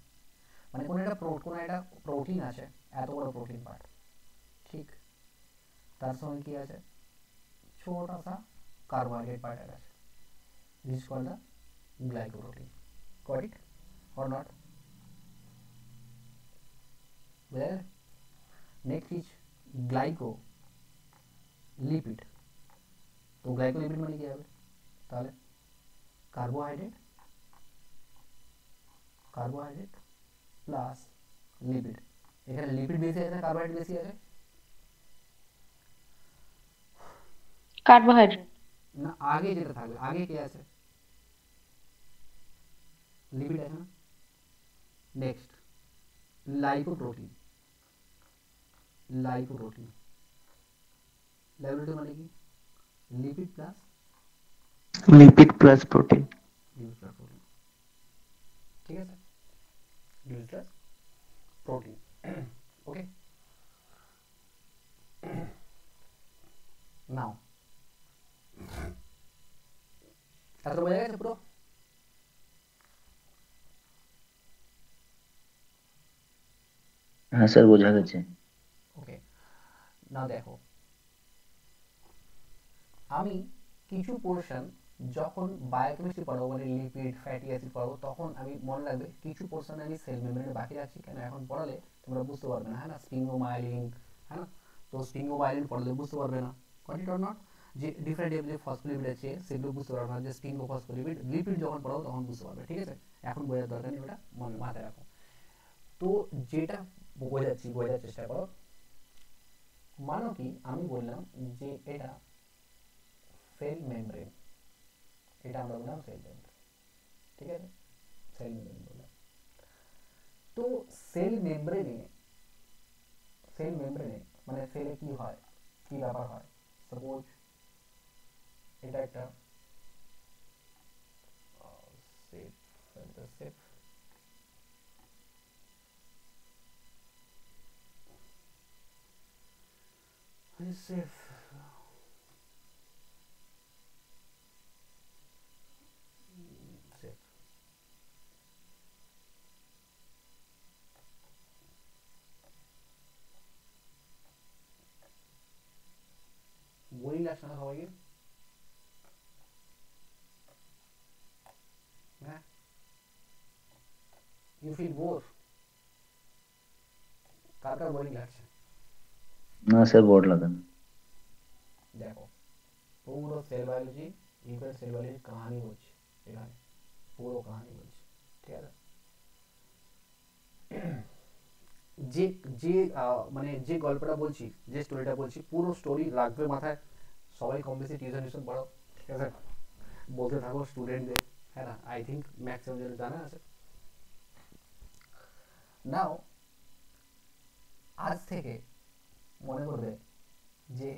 Speaker 1: মানে কোনো একটা প্রোটিন আছে, এত বড় প্রোটিন পার্ট, ঠিক, তার সঙ্গে কি আছে, छोटा सा कार्बोहाइड्रेट पार्ट है, this is called the glycoprotein. Got it or not? Well, next is glycolipid. तो glycolipid মানে কি হবে, তাহলে কার্বোহাইড্রেট প্লাস লিপিড। এখানে লিপিড বেশি আছে না কার্বোহাইড্রেট বেশি আছে?
Speaker 4: কার্বোহাইড্রেট
Speaker 1: না, আগে যেটা থাকবে, আগে কি আছে, লিপিড আছে না। নেক্সট লাইপোপ্রোটিন, লাইপোপ্রোটিন মানে কি, লিপিড প্লাস
Speaker 2: প্রোটিন,
Speaker 1: ঠিক আছে, লিপিড প্লাস প্রোটিন, ওকে। নাও এত বোঝা গেছে পুরো?
Speaker 5: হ্যাঁ স্যার বোঝা গেছে।
Speaker 1: ওকে, না দেখো, আমি কিছু পোর্শন যখন বায়োকেমিস্ট্রি পড়াবো, মানে লিপিড ফ্যাটি অ্যাসিড পড়াবো, তখন আমি মনে রাখবে কিছু পোর্শন আমি সেল মেমব্রেনে বাকি রাখছি, কেন এখন পড়ালে তোমরা বুঝতে পারবে না, হ্যাঁ না, স্পিঙ্গোমাইলিন, হ্যাঁ না, তো স্পিঙ্গোমাইলিন পড়ালে বুঝতে পারবে না, কট ইট অর নট, যে ডিফারেন্ট টাইপের যে ফসফোলিপিড আছে সেগুলো বুঝতে পারবে না, যে স্পিঙ্গোফসফোলিপিড, লিপিড যখন পড়াবো তখন বুঝতে পারবে, ঠিক আছে? এখন বোঝার দরকার নেই, ওটা মনে মাথায় রাখো। তো যেটা বোঝাচ্ছি, বোঝার চেষ্টা করো, মানো কি আমি বললাম যে এটা সেল মেমব্রেন, এটা আমরা বললাম সেল মেমব্রেন, ঠিক আছে, সেল মেমব্রেন বললাম। তো সেল মেমব্রেনে মানে সেলে কি হয়, কি ব্যাপার হয়, সাপোজ এটা একটা safe safe safe safe boring লাগছে না সবাইকে? হ্যাঁ, ইউ ফিল বোর? কার কার বোরিং লাগছে?
Speaker 5: না স্যার, বোর্ড লাগে না।
Speaker 1: দেখো পুরো সেল বায়োলজি, ইউক্যারিওট সেল বায়োলজির কাহিনী বলছি এখানে, পুরো কাহিনী বলছি, ঠিক আছে। যে যে মানে যে গল্পটা বলছি, যে স্টোরিটা বলছি, পুরো স্টোরি লাগবে মাথায়। সবাই কম বেশি টিউশন পড়ো, ঠিক আছে, বলতে থাকো স্টুডেন্টদের, হ্যাঁ না, আই থিঙ্ক ম্যাক্সিমাম জন জানা আছে। নাও আজ থেকে মনে করবে যে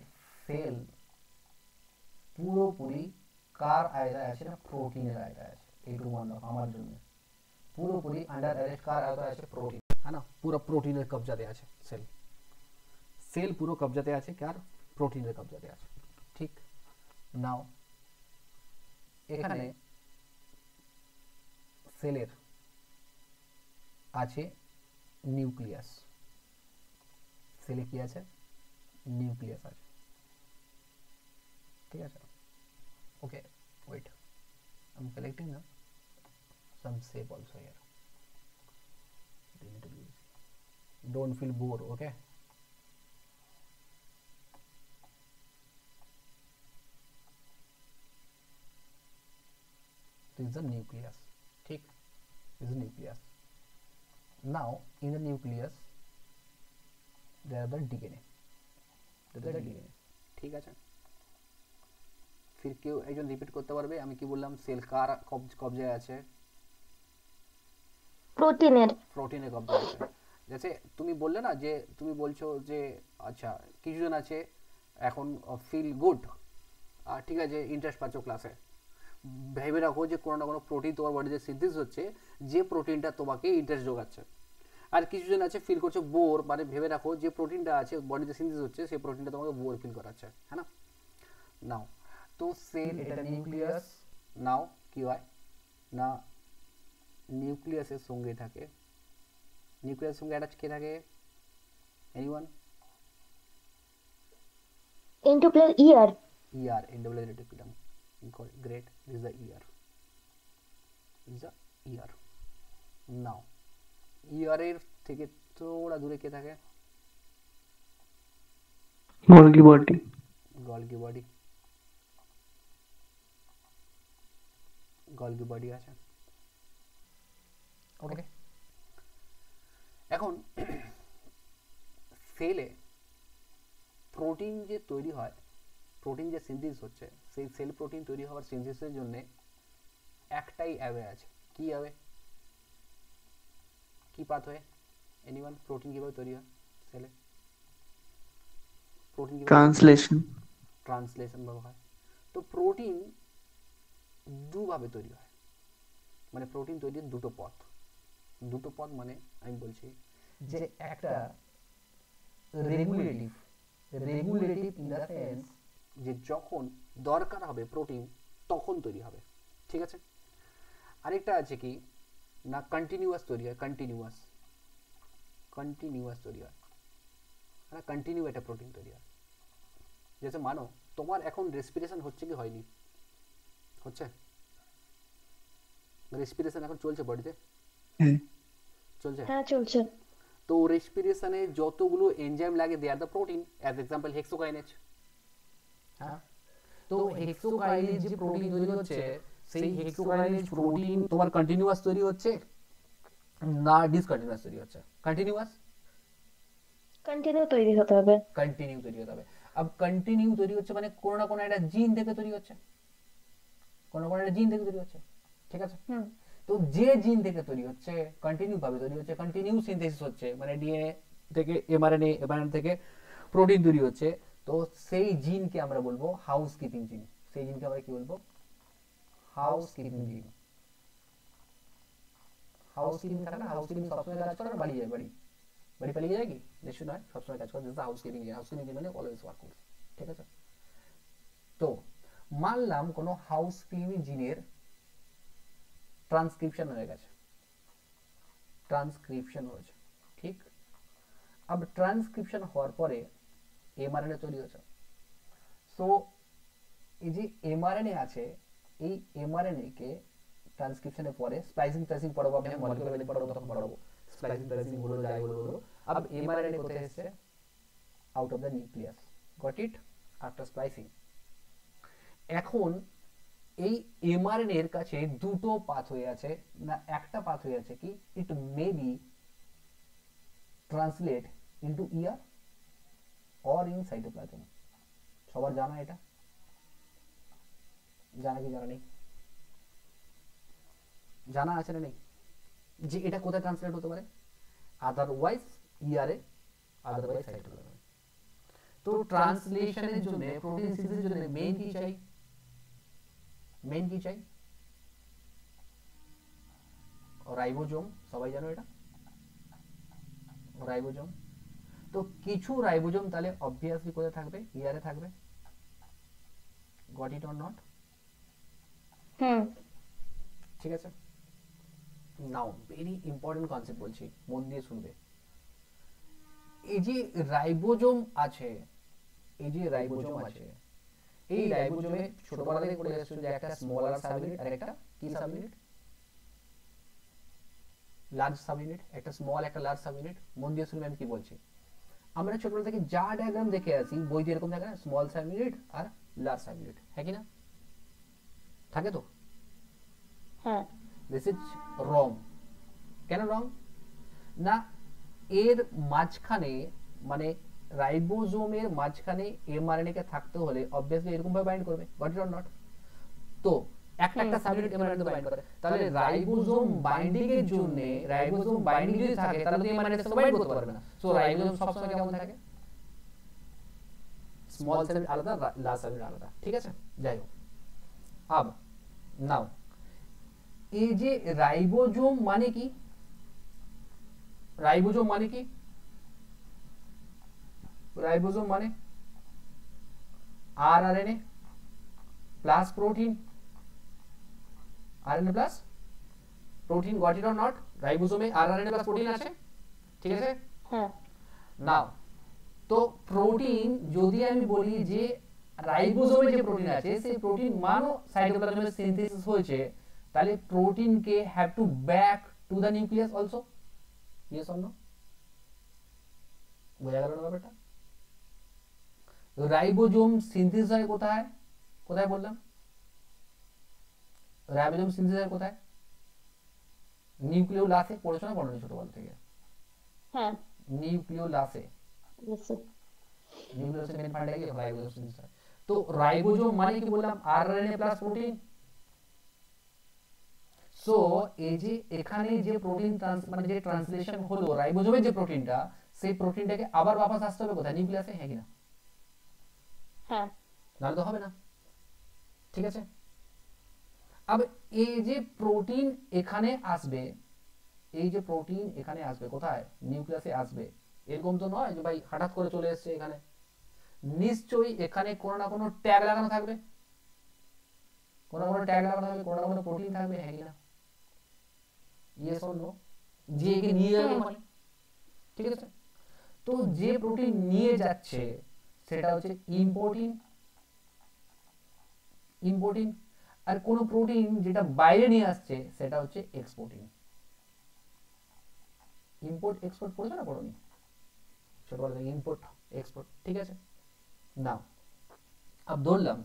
Speaker 1: সেল পুরোপুরি কার আয়তায় আছে না প্রোটিনের আয়তায় আছে, এইটুকু মনে রাখো আমার জন্য। পুরোপুরি আন্ডার অ্যারেস্ট কার আয়তায় আছে, প্রোটিন, হ্যাঁ না, পুরো প্রোটিনের কবজাতে আছে সেল। সেল পুরো কবজাতে আছে কার, প্রোটিনের কবজাতে আছে, ঠিক। নাও এখানে সেলের আছে নিউক্লিয়াস, সেলে কি আছে, নিউক্লিয়াস আছে, ঠিক আছে। ওকে, ওয়েট, আই এম কালেক্টিং না some shape also here. You need to be easy. Don't feel bored, okay? This is the nucleus, ठीक, this is nucleus. Now in the nucleus there are the DNA, ঠিক আছে। फिर কেউ একজন repeat করতে পারবে আমি কি বললাম, সেল কার কবজায় আছে, প্রোটিনের কবজায় আছে। जैसे তুমি বললে না যে তুমি বলছো যে আচ্ছা কিছুজন আছে এখন ফিল গুড, আর ঠিক আছে ইন্টারেস্ট পাচ্ছ ক্লাসে, ভেবে রাখো যে কোনো না কোনো প্রোটিন তোমার বডিতে সিনথেসিস হচ্ছে, যে প্রোটিনটা তোমাকে ইন্টারেস্ট যোগাচ্ছে। আর কিছুজন আছে ফিল করছো বোর, মানে ভেবে রাখো যে প্রোটিনটা আছে বডিতে সিনথেসিস হচ্ছে, সেই প্রোটিনটা তোমাকে বোর ফিল করাচ্ছে, হ্যাঁ না। নাও তো সেল এটা নিউক্লিয়াস, নাও কি হয় না, নিউক্লিয়াসের সঙ্গে থাকে, নিউক্লিয়াসের সঙ্গে অ্যাটাচ কে থাকে, anyone?
Speaker 3: Endoplasmic
Speaker 1: ER, endoplazmic reticulum, great, this is the ER, this is the ER. Now ER এর থেকে থোড়া দূরে কে থাকে,
Speaker 2: Golgi body,
Speaker 1: Golgi body, Golgi body আছে, ওকে। এখন সেলে প্রোটিন যে তৈরি হয়, প্রোটিন যে সিনথেসিস হচ্ছে, সেই সেল প্রোটিন তৈরি হওয়ার সিনথেসিসের জন্য একটাই অ্যাওয়ে আছে, কি অ্যাওয়ে, কি পাথওয়ে, এনিওয়ান? প্রোটিন কিভাবে তৈরি হয় সেলে, প্রোটিন ট্রান্সলেশন ভাবে হয়। তো প্রোটিন দুভাবে তৈরি হয়, মানে প্রোটিন তৈরির দুটো পথ মানে আমি বলছি যে একটা রেগুলেটিভ ইন দ্য সেন্স যে যখন দরকার হবে প্রোটিন তখন তৈরি হবে, ঠিক আছে। আরেকটা আছে কি না কন্টিনিউয়াস তৈরি হয়, কন্টিনিউয়াস তৈরি হয়, মানে কন্টিনিউ একটা প্রোটিন তৈরি হয়। যেটা মানো তোমার এখন রেসপিরেশন হচ্ছে কি হয়নি, হচ্ছে রেসপিরেশন এখন চলছে বডিতে, চলছে,
Speaker 3: হ্যাঁ চলছে।
Speaker 1: তো রেসপিরেশনে যতগুলো এনজাইম লাগে they are the protein, as example hexokinase, হ্যাঁ। তো হেক্সোকাইনেজ যে প্রোটিন তৈরি হচ্ছে, সেই হেক্সোকাইনেজ প্রোটিন তোমার কন্টিনিউয়াস তৈরি হচ্ছে না ডিসকন্টিনিউয়াস তৈরি হচ্ছে, কন্টিনিউয়াস,
Speaker 3: কন্টিনিউ তৈরি হতে হবে।
Speaker 1: কন্টিনিউ তৈরি হতে হবে। अब কন্টিনিউ তৈরি হচ্ছে মানে কোনো না কোনো একটা জিন থেকে তৈরি হচ্ছে, কোনো না কোনো একটা জিন থেকে তৈরি হচ্ছে, ঠিক আছে।
Speaker 3: হুম
Speaker 1: তো যে জিন থেকে তৈরি হচ্ছে কন্টিনিউ ভাবে তৈরি হচ্ছে, কন্টিনিউ সিনথেসিস হচ্ছে, মানে ডিএনএ থেকে এমআরএনএ, এমআরএনএ থেকে প্রোটিন তৈরি হচ্ছে, তো সেই জিনকে আমরা বলবো হাউস কিপিং জিন। সেই জিনকে আমরা কি বলবো? হাউস কিপিং জিন। হাউস কিপিং থাকে না, হাউস কিপিং সবসময় কাজ করে না, বাড়ি যায়, বাড়ি বাড়ি পালিয়ে যায় কি নিশ্চয় নয়, সবসময় কাজ করে, হাউস কিপিং জিন। হাউস কিপিং জিন মানে অলওয়েজ ওয়ার্ক করছে, ঠিক আছে। তো মানলাম কোনো হাউস কিপিং জিনের ট্রান্সক্রিপশন হয়ে গেছে, ট্রান্সক্রিপশন হয়েছে, ঠিক। अब ট্রান্সক্রিপশন হওয়ার পরে এমআরএনএ তৈরি হয়েছে। সো এই যে এমআরএনএ আছে, এই এমআরএনএ কে ট্রান্সক্রিপশনের পরে স্প্লাইসিং ট্রেসিং পড়াবো, আমি মলিকুলার লেভেল পড়াবো, তখন পড়াবো স্প্লাইসিং ট্রেসিং হলো, যাই হলো হলো। अब এমআরএনএ কোথায় এসেছে? Out of the nucleus, got it, after splicing. এখন এই এমআরএনএ এর কাছে দুটো পাথওয়ে আছে, না একটা পাথওয়ে আছে কি, it may be translate into ER or in cytoplasm. সবার জানা এটা? জানা কি জানা নেই? জানা আছে না নেই যে এটা কোথায় ট্রান্সলেট হতে পারে? আদারওয়াইজ ইয়ারে, আদারওয়াইজ সাইটোপ্লাজম। তো ট্রান্সলেশনের জন্য, প্রোটিন সিনথেসিসের জন্য মেইন কি চাই? মেইন কি চাই? রাইবোজোম। সবাই জানো এটা, রাইবোজোম। তো কিছু রাইবোজোম তাহলে অবভিয়াসলি কোথায় থাকবে? ইয়ারে থাকবে, গট ইট অর নট?
Speaker 3: হুম
Speaker 1: ঠিক আছে। নাও ভেরি ইম্পর্টেন্ট কনসেপ্ট বলছি, মন দিয়ে শুনবে। এই যে রাইবোজোম আছে, এই যে রাইবোজোম আছে, এই রাইবোজোমে ছোটবেলা থেকে পড়ে এসেছো যে একটা স্মলার সাবইউনিট আর একটা কি সাবইউনিট? Large subunit. একটা স্মল, একটা লার্জ সাবইউনিট। মন দিয়ে শুনবে আমি কি বলছি। আমরা ছোটবেলা থেকে যা ডায়াগ্রাম দেখে আসি বইতে এরকম থাকে না, স্মল সাবইউনিট আর লার্জ সাবইউনিট, হ্যাঁ কি না? থাকে তো?
Speaker 3: হ্যাঁ
Speaker 1: দিস ইজ রং। কেন রং? না এর মাঝখানে, মানে রাইবোজোমের মাঝখানে এমআরএনএ কে থাকতে হলে অবভিয়াসলি এরকম ভাবে বাইন্ড করবে, গট ইট অর নট? তো একটা একটা সাবইউনিট এমআরএনএ বাইন্ড করে, তাহলে রাইবোজোম বাইন্ডিং এর জন্য, রাইবোজোম বাইন্ডিং যদি থাকে তাহলে তো এমআরএনএ এর সাথে বাইন্ড করতে পারবে না। সো রাইবোজোম সবসময় কেমন থাকে? স্মল সাবইউনিট আলাদা, লার্জ সাবইউনিট আলাদা, ঠিক আছে। যাই হোক, अब নাও এই যে রাইবোজোম মানে কি? রাইবোজোম মানে কি? রাইবোজোম মানে RNA plus protein, RNA plus protein, got it or not? রাইবোজোমে আরএনএ প্লাস প্রোটিন আছে, ঠিক আছে।
Speaker 3: হ্যাঁ
Speaker 1: নাও তো প্রোটিন যদি আমি বলি যে রাইবোজোমে যে প্রোটিন আছে সেই প্রোটিন মানো সাইটোপ্লাজমে সিনথেসিস হয়েছে, তাহলে প্রোটিন কে have to back to the nucleus also, yes or no? বোঝা গেল না ব্যাপারটা? রাইবোজোম সিনথেসিস হয় কোথায়? কোথায় বললাম? রাইবোজোম সিনথেসিস হয় কোথায়? নিউক্লিওলাসে। পড়েছো না পড়োনি ছোটবেলা থেকে?
Speaker 3: হ্যাঁ
Speaker 1: নিউক্লিওলাসে।
Speaker 3: বুঝছি।
Speaker 1: নিউক্লিয়াসের মেন পার্ট কি? রাইবোজোম সিনথেসিস হয়। তো রাইবোজোম মানে কি বললাম? RNA plus protein. সো এই যে এখানে যে প্রোটিন মানে যে ট্রান্সলেশন হলো রাইবোজোমের যে প্রোটিনটা, সেই প্রোটিনটাকে আবার বাপাস আসতে হবে কোথায়? নিউক্লিয়াসে, হ্যাঁ কি না?
Speaker 3: হ্যাঁ
Speaker 1: নাহলে তো হবে না, ঠিক আছে। अब এই যে প্রোটিন এখানে আসবে, এই যে প্রোটিন এখানে আসবে কোথায়? নিউক্লিয়াসে আসবে। এরকম তো নয় যে ভাই হঠাৎ করে চলে এসেছে এখানে, নিশ্চয়ই এখানে কোনো না কোনো ট্যাগ লাগানো থাকবে, কোনো না কোনো ট্যাগ লাগানো থাকবে, কোনো না কোনো প্রোটিন থাকবে, হ্যাঁ কি না? Yes or no? যে একে নিয়ে যাবে মানে, ঠিক আছে। তো যে প্রোটিন নিয়ে যাচ্ছে সেটা হচ্ছে ইম্পোর্টিন, ইম্পোর্টিন। আর কোন প্রোটিন যেটা বাইরে নিয়ে আসছে সেটা হচ্ছে এক্সপোর্টিন। ইম্পোর্ট এক্সপোর্ট পড়েছো না পড়োনি ছোটবেলা থেকে? ইম্পোর্ট এক্সপোর্ট, ঠিক আছে। নাও अब ধরলাম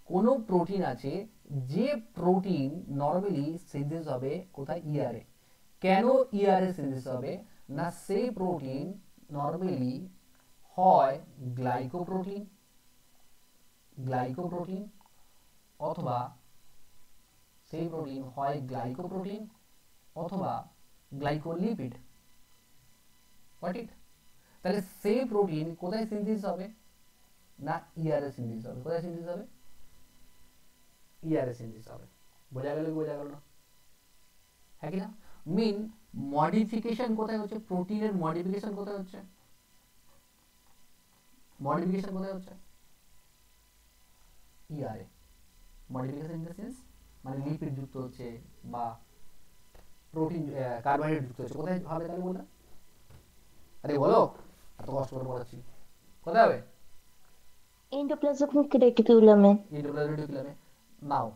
Speaker 1: কোন প্রোটিন আছে, যে প্রোটিন নরমালি সিনথেসিস হবে কোথায়? ইয়ারে। কেন ইয়ারে সিনথেসিস হবে? না সেই প্রোটিন নর্মালি হয় গ্লাইকোপ্রোটিন অথবা সেই প্রোটিন হয় গ্লাইকোপ্রোটিন অথবা গ্লাইকোলিপিড। Got it? তাহলে সেই প্রোটিন কোথায় সিনথেসিস হবে? না ইয়ারে সিনথেসিস হবে। কোথায় সিনথেসিস হবে? ইয়ারে সিনথেসিস হবে। বোঝা গেল কি বোঝা গেল না? হ্যাঁ কি না? মিন মডিফিকেশন কোথায় হচ্ছে? প্রোটিনের মডিফিকেশন কোথায় হচ্ছে? মডিফিকেশন কোথায় হচ্ছে? ইয়ারে। মডিফিকেশন ইন দ্য সেন্স মানে লিপিড যুক্ত হচ্ছে বা প্রোটিন কার্বোহাইড্রেট যুক্ত হচ্ছে। কোথায় হবে তাহলে বললাম? আরে বলো, এত কষ্ট করে বলাচ্ছি। কোথায় হবে?
Speaker 3: एंडोप्लाज्मिक रेटिकुलम में।
Speaker 1: एंडोप्लाज्मिक रेटिकुलम में। नाउ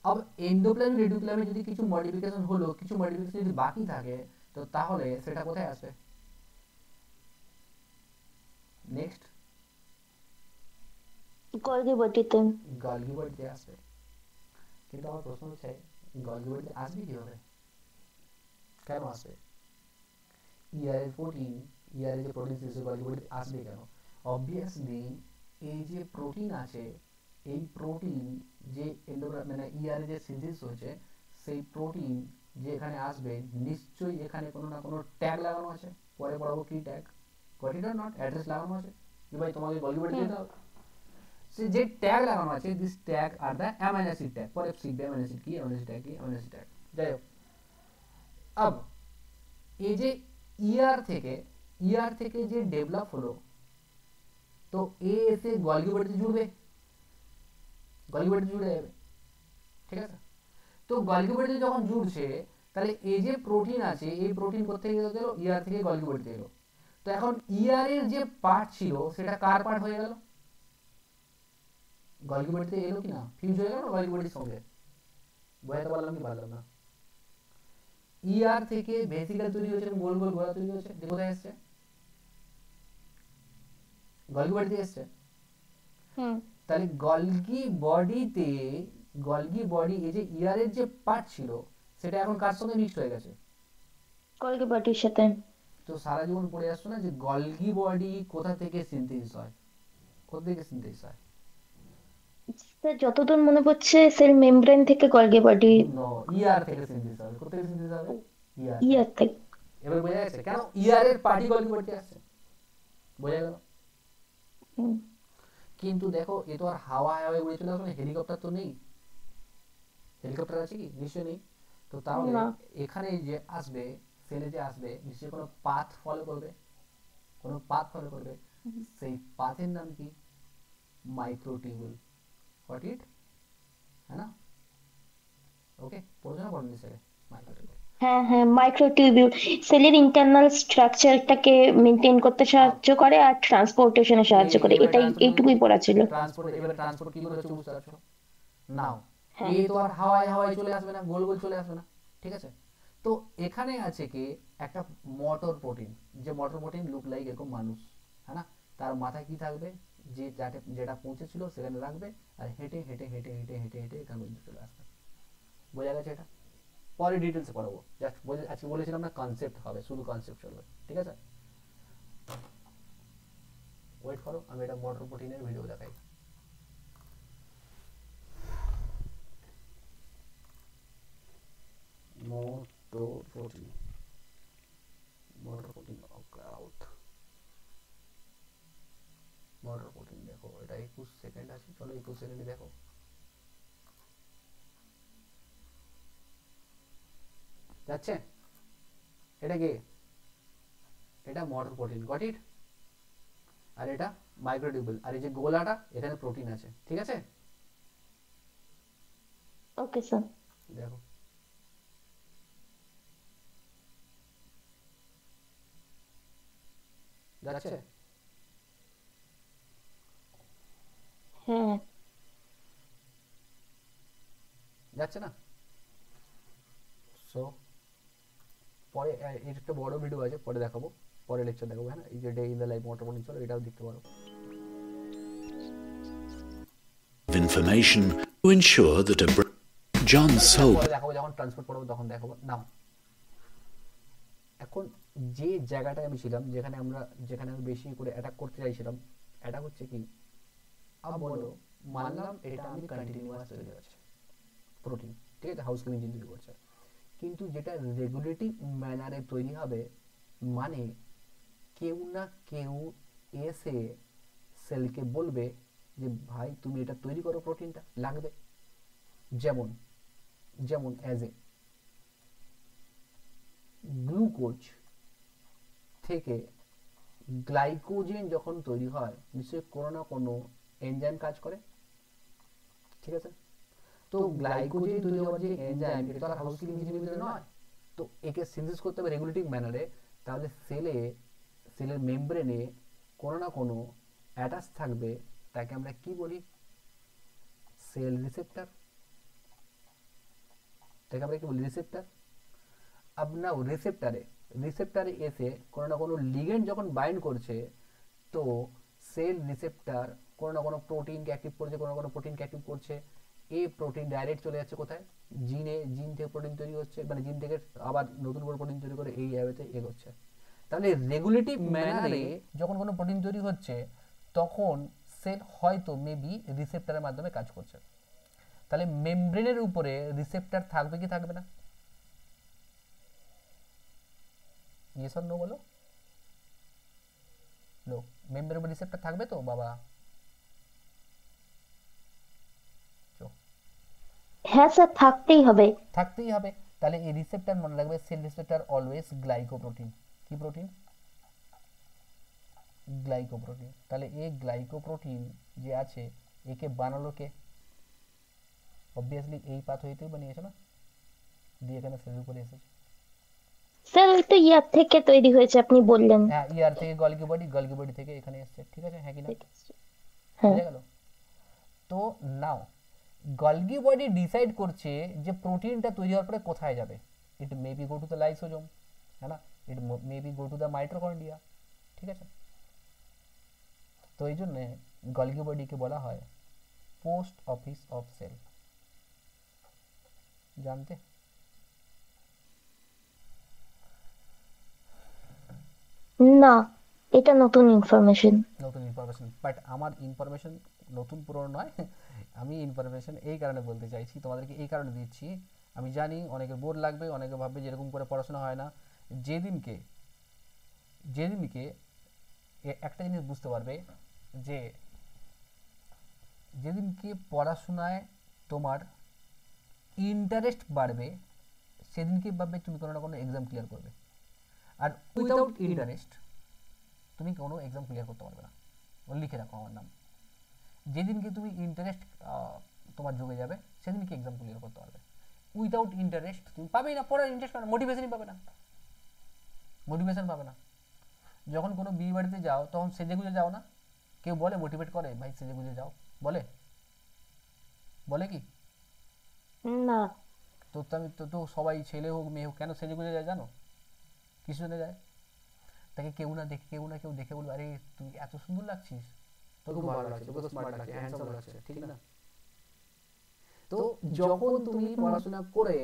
Speaker 1: अब एंडोप्लाज्मिक रेटिकुलम में যদি কিছু মডিফিকেশন হলো, কিছু মডিফিকেশন যদি বাকি থাকে, তো তাহলে সেটা কোথায় আসবে? Next
Speaker 3: Golgi बॉडीতে।
Speaker 1: গলগি বডিতে আসবে। কিন্তু আমার প্রশ্ন হচ্ছে গলগি বডিতে আসবে কিভাবে? কেন আসবে? ইয়ারের প্রোটিন, ইয়ারে যে প্রোটিন সিনথেসিস গলগি বডিতে আসবে কেন? অবভিয়াসলি এই যে প্রোটিন আছে, এই প্রোটিন যে মানে ইয়ারে যে সিনথেসিস হয়েছে, সেই প্রোটিন যে এখানে আসবে নিশ্চয়ই এখানে কোনো না কোনো ট্যাগ লাগানো আছে। পরে পড়াবো কি tag, goat it or not, address লাগানো আছে কি ভাই তোমাকে গলগি বডি যেতে হবে। সে যে ট্যাগ লাগানো আছে, this tag are the amino acid tag. পরে শিখবে অ্যামাইনো অ্যাসিড কি, অ্যামাইনো অ্যাসিড ট্যাগ কি, অ্যামাইনো অ্যাসিড ট্যাগ। যাই হোক, আব এই যে ইয়ার থেকে যে ডেভেলপ হলো, তো এ এসে গলগি বডিতে জুড়বে, গলগি বডিতে জুড়ে যাবে। ঠিক আছে? তো গলগি বডিতে যখন জুড়ছে, তাহলে এই যে প্রোটিন আছে, এই প্রোটিন কোথা থেকে গেল? ইয়ার থেকে গলগি বডিতে এলো। তো এখন ইয়ারের যে পার্ট ছিল সেটা কার পার্ট হয়ে গেল? গলগি বডিতে এলো কি না? ফিউজ হয়ে গেল গলগি বডির সঙ্গে। বোঝাতে পারলাম কি পারলাম না? ইয়ার থেকে ভেসিকল তৈরি হয়েছে, গোল গোল গোলা তৈরি হয়েছে। কোথায় এসছে? গলগি বডিতে এসছে। তাহলে গলগি বডি এই যে ইয়ারের যে পার্ট ছিল, সেটা এখন কার সঙ্গে মিক্সড হয়ে গেছে?
Speaker 3: গোলগি বডির সাথে।
Speaker 1: তো সারা জীবন পড়ে আসছো না যে গলগি বডি কোথা থেকে সিনথেসিস হয়, কোথা থেকে সিনথেসিস হয়?
Speaker 3: স্যার যতদূর মনে পড়ছে সেল মেমব্রেন থেকে গোলগি বডি।
Speaker 1: নো, ইয়ার থেকে সিনথেসিস হবে। কোথা থেকে সিনথেসিস হবে?
Speaker 3: ইয়ার থেকে।
Speaker 1: এবার বোঝা যাচ্ছে কেন ইয়ারের পার্টি গলগি বডিতে আসছে? বোঝা গেল? কিন্তু দেখো, এ তো আর হাওয়ায় উড়ে চলে আসবে না। হেলিকপ্টার তো নেই। হেলিকপ্টার আছে কি? নিশ্চয়ই নেই। তো তাহলে এখানে যে আসবে, সেলে যে আসবে, নিশ্চয়ই কোনো পাথ ফলো করবে, কোনো পাথ ফলো করবে। সেই পাথের নাম কি? মাইক্রোটিউবুল। What it? है ना? ওকে, পড়ছো না পড়নি স্যার? মাইক্রোটিউবুল।
Speaker 3: হ্যাঁ হ্যাঁ, মাইক্রোটিউবিউল সেলের ইন্টারনাল স্ট্রাকচারটাকে মেনটেন করতে সাহায্য করে আর ট্রান্সপোর্টেশনে সাহায্য করে। এটাই এইটুকুই পড়া ছিল।
Speaker 1: ট্রান্সপোর্ট, এবারে ট্রান্সপোর্ট কি করে হচ্ছে বুঝতে পারছো? নাও এই তো আর হাওয়ায় চলে আসবে না, গোল গোল চলে আসবে না। ঠিক আছে? তো এখানে আছে কি একটা মোটর প্রোটিন, যে মোটর প্রোটিন লুক লাইক এরকম মানুষ, হ্যাঁ না? তার মাথায় কি থাকবে? যে যেটা পৌঁছেছিল সেখানে রাখবে, আর হেঁটে হেঁটে হেঁটে হেঁটে হেঁটে হেঁটে এখানে পর্যন্ত চলে আসবে। বোঝা গেছে? এটা পরে ডিটেলসে পড়াবো। জাস্ট আজকে বলেছিলাম না কনসেপ্ট হবে, শুধু কনসেপ্ট চলবে। ঠিক আছে? ওয়েট করো, আমি এটা মোটর প্রোটিনের ভিডিও দেখাই। Motor protein out. Motor protein দেখো, এটা 21 সেকেন্ড আছে। চলো 21 সেকেন্ডে দেখো। যাচ্ছে? এটা কি? এটা মোটর প্রোটিন। Got it? আর এটা মাইক্রোটিউবুল। আর এই যে গোলাটা, এখানে প্রোটিন আছে। ঠিক আছে?
Speaker 3: Okay sir.
Speaker 1: দেখো, যাচ্ছে?
Speaker 3: হ্যাঁ
Speaker 1: যাচ্ছে না? সো পরে এর একটা বড় ভিডিও আছে, পরে দেখাবো, পরে লেকচার দেখাবো। হ্যাঁ, এই যে day in the life motor protein, চলো এটাও দেখতে পারো।
Speaker 6: Information to ensure that John Soap
Speaker 1: পরে দেখাবো, যখন ট্রান্সপোর্ট করবো তখন দেখাবো। নাও এখন যে জায়গাটায় আমি ছিলাম, যেখানে আমি বেশি করে অ্যাটাক করতে চাইছিলাম, এটা হচ্ছে কি, বলো মানলাম এটা আমি কন্টিনিউয়াস তৈরি হচ্ছে প্রোটিন, ঠিক আছে, হাউসকিপিং জিন তৈরি করছে, কিন্তু যেটা রেগুলেটিভ ম্যানারে তৈরি হবে, মানে কেউ না কেউ এসে সেলকে বলবে যে ভাই তুমি এটা তৈরি করো, প্রোটিনটা লাগবে। যেমন যেমন অ্যাজ এ গ্লুকোজ থেকে গ্লাইকোজেন যখন তৈরি হয়, নিশ্চয়ই কোনো না কোনো এনজাইম কাজ করে, ঠিক আছে। তো গ্লাইকোজেন তৈরি হওয়ার যে এনজাইম, এটা তো আর হাউসকিপিং জিনের নয়, তো একে সিনথেসিস করতে হবে রেগুলেটিভ ম্যানারে। তাহলে সেলের মেমব্রেনে কোনো না কোনো অ্যাটাচ থাকবে, তাকে আমরা কি বলি, সেল রিসেপ্টর, তাকে আমরা কি বলি, রিসেপ্টর। अब नाउ রিসেপ্টারে এসে কোনো না কোনো লিগেন্ড যখন বাইন্ড করছে, তো সেল রিসেপ্টর কোনো না কোনো প্রোটিনকে অ্যাক্টিভ করছে, কোনো না কোনো প্রোটিনকে অ্যাক্টিভ করছে, এই প্রোটিন ডাইরেক্ট চলে যাচ্ছে কোথায়, জিন থেকে প্রোটিন তৈরি হচ্ছে, মানে জিন থেকে আবার নতুন করে প্রোটিন তৈরি করে এই অ্যাওয়েতে এগোচ্ছে। তাহলে রেগুলেটিভ ম্যানারে যখন কোনো প্রোটিন তৈরি হচ্ছে, তখন সেল হয়তো মেবি রিসেপ্টরের মাধ্যমে কাজ করছে। তাহলে মেমব্রেনের উপরে রিসেপ্টর থাকবে কি থাকবে না? ইয়েস অর নো বলো। লো, মেমব্রেনের উপরে রিসেপ্টর থাকবে তো বাবা?
Speaker 3: হ্যাঁ স্যার, থাকতেই হবে।
Speaker 1: তাহলে এই রিসেপ্টর মনে রাখবে, সেল রিসেপ্টর অলওয়েজ গ্লাইকোপ্রোটিন। কি প্রোটিন? গ্লাইকোপ্রোটিন। তাহলে এই গ্লাইকোপ্রোটিন যে আছে, একে বানালো কে? অবভিয়াসলি এই পাথওয়েতেই বানিয়েছে না, দিয়ে এখানে সেলের উপরে এসেছে।
Speaker 3: স্যার ওই তো ইয়ার থেকে তৈরি হয়েছে, আপনি বললেন।
Speaker 1: হ্যাঁ, ইয়ার থেকে গলগি বডি থেকে এখানে এসেছে, ঠিক আছে, হ্যাঁ কি না?
Speaker 3: হ্যাঁ।
Speaker 1: বুঝে গেল? তো নাও গলগি বডি ডিসাইড করছে যে প্রোটিনটা তৈরি হওয়ার পরে কোথায় যাবে। ইট maybe go to the lysosome, है ना, ইট maybe go to the mitochondria, ঠিক আছে। তো এই জন্য গলগি বডিকে বলা হয় পোস্ট অফিস অফ সেল, জানতে?
Speaker 3: না, এটা নতুন ইনফরমেশন।
Speaker 1: বাট আমার ইনফরমেশন নতুন পুরনো নয়। আমি ইনফরমেশন এই কারণে বলতে চাইছি, তোমাদেরকে এই কারণে দিচ্ছি, আমি জানি অনেকের বোর লাগবে, অনেকে ভাববে যেরকম করে পড়াশোনা হয় না। যেদিনকে একটা জিনিস বুঝতে পারবে, যে যেদিনকে পড়াশোনায় তোমার ইন্টারেস্ট বাড়বে, সেদিনকে ভাববে তুমি কোনো না কোনো এক্সাম ক্লিয়ার করবে। আর উইদাউট ইন্টারেস্ট তুমি কোনো এক্সাম ক্লিয়ার করতে পারবে না। লিখে রাখো আমার নাম। যেদিনকে তুমি ইন্টারেস্ট তোমার যোগে যাবে, সেদিনকে এক্সাম ক্লিয়ার করতে পারবে। উইদাউট ইন্টারেস্ট তুমি পাবেই না, পড়ার ইন্টারেস্ট পাবে না, মোটিভেশনই পাবে না। যখন কোনো বিয়ে বাড়িতে যাও, তখন সেজে গুজে যাও না? কেউ বলে, মোটিভেট করে, ভাই সেজে গুজে যাও, বলে কি
Speaker 3: না।
Speaker 1: তো সবাই ছেলে হোক মেয়ে হোক কেন সেজে গুজে যায় জানো? কিছু জনে যায়, তাকে কেউ না কেউ দেখে বলবে, আরে তুই এত সুন্দর লাগছিস, তোকে খুব ভালো লাগছে, তোকে স্মার্ট লাগছে, হ্যান্ডসাম লাগছে, ঠিক না? তো যখন তুমি পড়াশোনা করে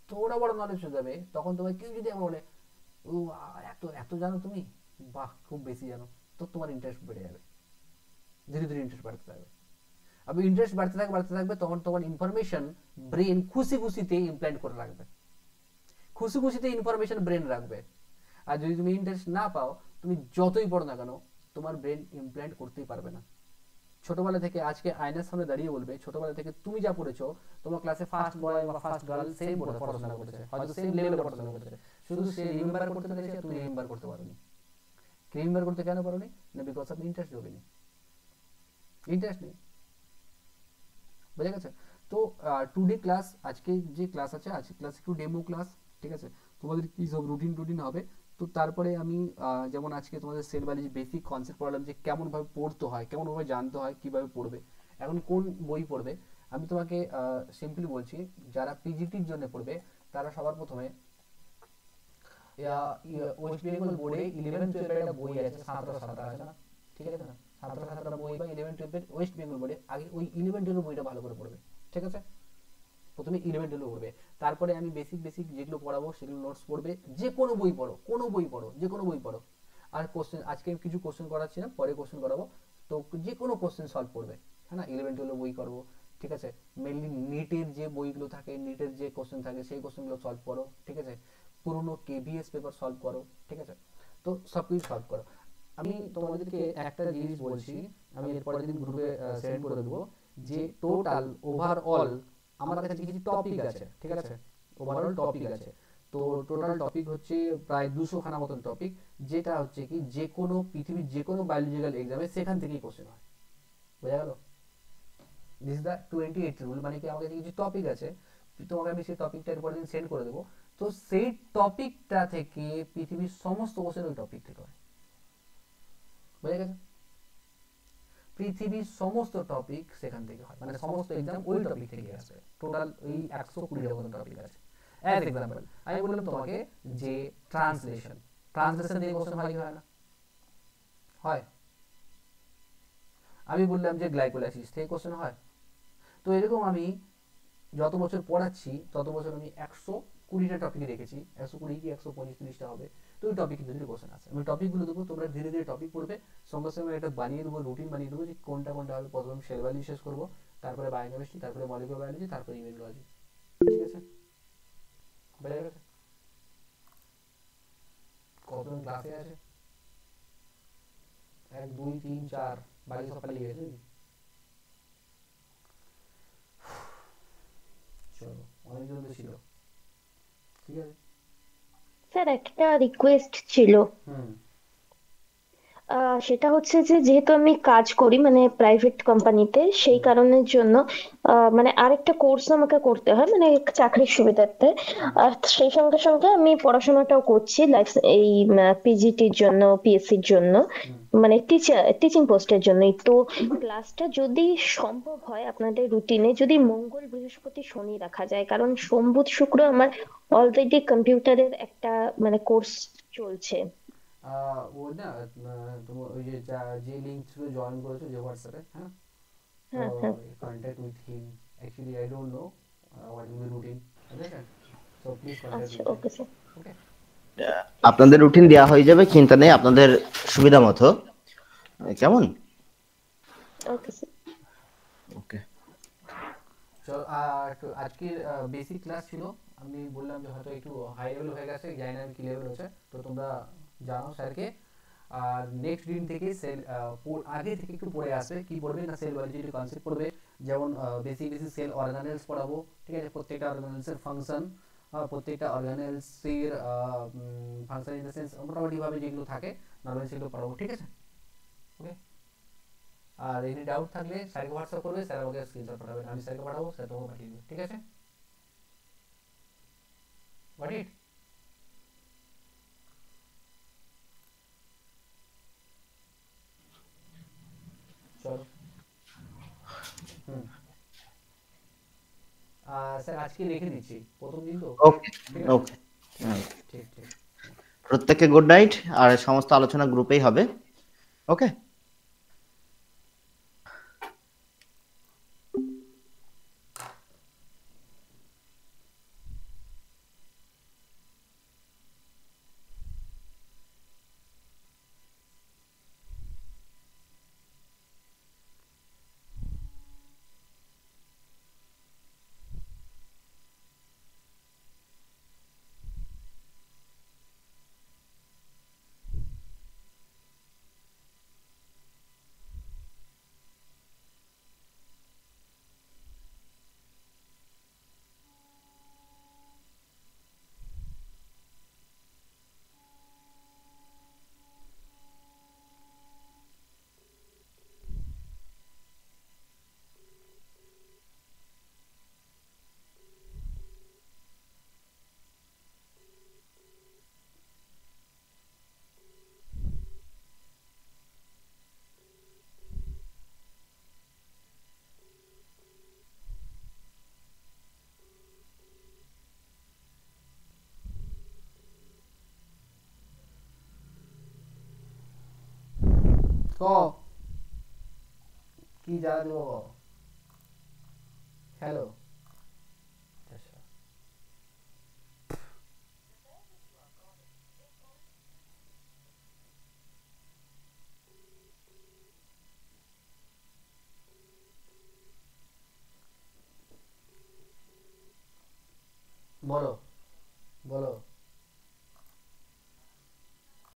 Speaker 1: থোড়া বড় নলেজ হয়ে যাবে, তখন তোমায় কেউ যদি বলে, ও এত জানো তুমি, বাহ খুব বেশি জানো, তো তোমার ইন্টারেস্ট বেড়ে যাবে, ধীরে ধীরে ইন্টারেস্ট বাড়তে থাকবে। अब इंटरेस्ट बढ़ते থাকবে তখন তোমার ইনফরমেশন ব্রেন খুশিতে ইমপ্ল্যান্ট করে রাখবে, খুশিতে ইনফরমেশন ব্রেন রাখবে। আর যদি তুমি ইন্টারেস্ট না পাও, তুমি যতই পড়ো না কেন, তোমার ব্রেন ইমপ্ল্যান্ট করতেই পারবে না। ছোটবেলা থেকে আজকে আয়নার সামনে দাঁড়িয়ে বলবে, ছোটবেলা থেকে তুমি যা পড়েছো, তোমার ক্লাসে ফার্স্ট বয় বা ফার্স্ট গার্ল সেম পড়াশোনা করেছে, হয়তো সেম লেভেলে পড়াশোনা করেছে, শুধু সে রিমেম্বার করতে পেরেছে, তুমি রিমেম্বার করতে পারোনি। রিমেম্বার করতে কেন পারোনি? না, বিকজ অফ ইন্টারেস্ট যোগেনি, ইন্টারেস্ট নেই। বুঝে গেছে? তো টুডে ক্লাস, আজকে যে ক্লাস আছে, আজকে ক্লাস একটু ডেমো ক্লাস, ঠিক আছে। তোমাদের কি সব রুটিন হবে, তো তারপরে আমি যেমন আজকে তোমাদের সেল বায়োলজি বেসিক কনসেপ্ট পড়ালাম, যে কেমনভাবে পড়তে হয়, কেমনভাবে জানতে হয়, কিভাবে পড়বে, এখন কোন বই পড়বে। আমি তোমাকে সিম্পলি বলছি, যারা পিজিটির জন্য পড়বে, তারা সবার প্রথমে ওয়েস্ট বেঙ্গল বোর্ডে 11-12 একটা বই আছে, সাঁতরা আছে না, ঠিক আছে না, সাঁতরা বই বা 11-12 ওয়েস্ট বেঙ্গল বোর্ডে আগে ওই 11-12 বইটা ভালো করে পড়বে, ঠিক আছে। প্রথমে 11-12 পড়বে, তারপরে আমি বেসিক যেগুলো পড়াবো সেগুলো নোটস পড়বে, যে কোনো বই পড়ো, যে কোনো বই পড়ো। আর কোশ্চেন আজকে কিছু কোশ্চেন করাচ্ছি না, পরে কোশ্চেন করাবো, তো যে কোনো কোশ্চেন সলভ করবে, হ্যাঁ না? 11-12 বই করবো, ঠিক আছে? মেনলি নিটের যে বইগুলো থাকে, নিটের যে কোশ্চেন থাকে সেই কোশ্চেনগুলো সলভ করো, ঠিক আছে? পুরোনো কেভিএস পেপার সলভ করো, ঠিক আছে? তো সব কিছু সলভ করো। আমি তোমাদেরকে একটা জিনিস বলছি, আমি এরপরের দিন গ্রুপে সেন্ড করে দেবো, যে টোটাল ওভারঅল আমার কাছে কিছু টপিক আছে, ঠিক আছে? ওভারঅল টপিক আছে, তো টোটাল টপিক হচ্ছে প্রায় 200 খানা মতন টপিক, যেটা হচ্ছে কি যে কোনো পৃথিবীর যে কোনো বায়োলজিক্যাল এক্সামে সেখান থেকেই কোশ্চেন হয়। বোঝা গেল? দিস দ্য 28 রুল, মানে কি আমার কাছে কিছু টপিক আছে, তোমাকে আমি সেই টপিকটা এরপরের দিন সেন্ড করে দেবো, তো সেই টপিকটা থেকে পৃথিবীর সমস্ত কোশ্চেন ওই টপিক থেকে হয়। বুঝা গেছে? পৃথিবীর সমস্ত টপিক সেখান থেকে হয়, মানে সমস্ত এক্সাম ওই টপিক থেকে আসবে। টোটাল ওই 120 মতন টপিক আছে। অ্যাজ এক্সাম্পল আমি বললাম তোমাকে যে ট্রান্সলেশন থেকে কোশ্চেন হয় কি হয় না? হয়। আমি বললাম যে গ্লাইকোলাইসিস থেকে কোশ্চেন হয়। তো এরকম আমি যত বছর পড়াচ্ছি তত বছর আমি 120টা টপিক রেখেছি, 120 কি 135টা হবে, তো ওই টপিক কিন্তু কোশ্চেন আছে। আমি টপিকগুলো দেবো, তোমরা ধীরে ধীরে টপিক পড়বে, সঙ্গে সঙ্গে একটা বানিয়ে দেবো, রুটিন বানিয়ে দেবো যে কোনটা হবে। প্রথমে সেল বায়োলজি শেষ করবো, তারপরে বায়োকেমিস্ট্রি, তারপরে মলিকুলার বায়োলজি, তারপরে ইমিউনোলজি, ঠিক আছে? বুঝা গেছে? কতজন ক্লাসে আছে? 1 2 3 4, বাকি সব পালিয়ে গেছে। চলো, অনেকজন তো ছিল, ঠিক আছে?
Speaker 3: স্যার একটা রিকোয়েস্ট ছিল। সেটা হচ্ছে যে যেহেতু আমি কাজ করি মানে প্রাইভেট কোম্পানিতে, সেই কারণের জন্য মানে আরেকটা কোর্স আমাকে করতে হয় মানে চাকরির সুবিধার্থে। আর সেই সঙ্গে সঙ্গে আমি পড়াশোনাটাও করছি লাইফ এই পিজিটির জন্য, পিএসসির জন্য, মানে টিচিং পোস্টের জন্যই। তো ক্লাসটা যদি সম্ভব হয় আপনাদের রুটিনে যদি মঙ্গল বৃহস্পতি শনি রাখা যায়, কারণ সোম বুধ শুক্র আমার অলরেডি কম্পিউটারের একটা মানে কোর্স চলছে।
Speaker 1: ও না, তোমার ওই যে যে লিংক থ্রু জয়েন করেছো যে হোয়াটসঅ্যাপে, হ্যাঁ,
Speaker 3: হ্যাঁ হ্যাঁ
Speaker 1: contact with him. Actually I don't know what is the routine, understand? So please contact
Speaker 3: আচ্ছা,
Speaker 1: with him.
Speaker 3: Okay sir.
Speaker 1: Okay,
Speaker 7: আপনাদের রুটিন দেওয়া হয়ে যাবে, চিন্তা নেই, আপনাদের সুবিধা মতো। কেমন?
Speaker 3: Okay sir.
Speaker 7: ওকে।
Speaker 1: চলো, আজকের বেসিক ক্লাস ছিল, আমি বললাম যে হয়তো একটু হাই লেভেল হয়ে গেছে, জানি না আমি কি লেভেল হচ্ছে, তো তোমরা জানো স্যারকে। আর নেক্সট দিন থেকে সেল আগে থেকে একটু পড়ে আসবে, কি পড়বে না সেল বায়োলজির কনসেপ্ট পড়বে, যেমন বেসিক সেল অর্গানেলস পড়াবো, ঠিক আছে? প্রত্যেকটা অর্গানেলসের ফাংশন, প্রত্যেকটা অর্গানেলসের ফাংশন ইন দ্য সেন্স মোটামুটিভাবে যেগুলো থাকে নর্মালি সেগুলো পড়াবো, ঠিক আছে? ওকে, আর এনি ডাউট থাকলে স্যারকে হোয়াটসঅ্যাপ করবে, স্যার আমাকে স্ক্রিনশট পাঠাবেন, আমি স্যারকে পাঠাবো, স্যার তোমাকে পাঠিয়ে দেবে, ঠিক আছে? Got it? চলো, স্যার আজকে রেখে দিচ্ছি, প্রথম দিন তো।
Speaker 7: ওকে ওকে,
Speaker 1: ঠিক ঠিক।
Speaker 7: প্রত্যেককে গুড নাইট। আর সমস্ত আলোচনা গ্রুপেই হবে। ওকে।
Speaker 1: কি জ্বালা দেবো? হ্যালো। বলো বলো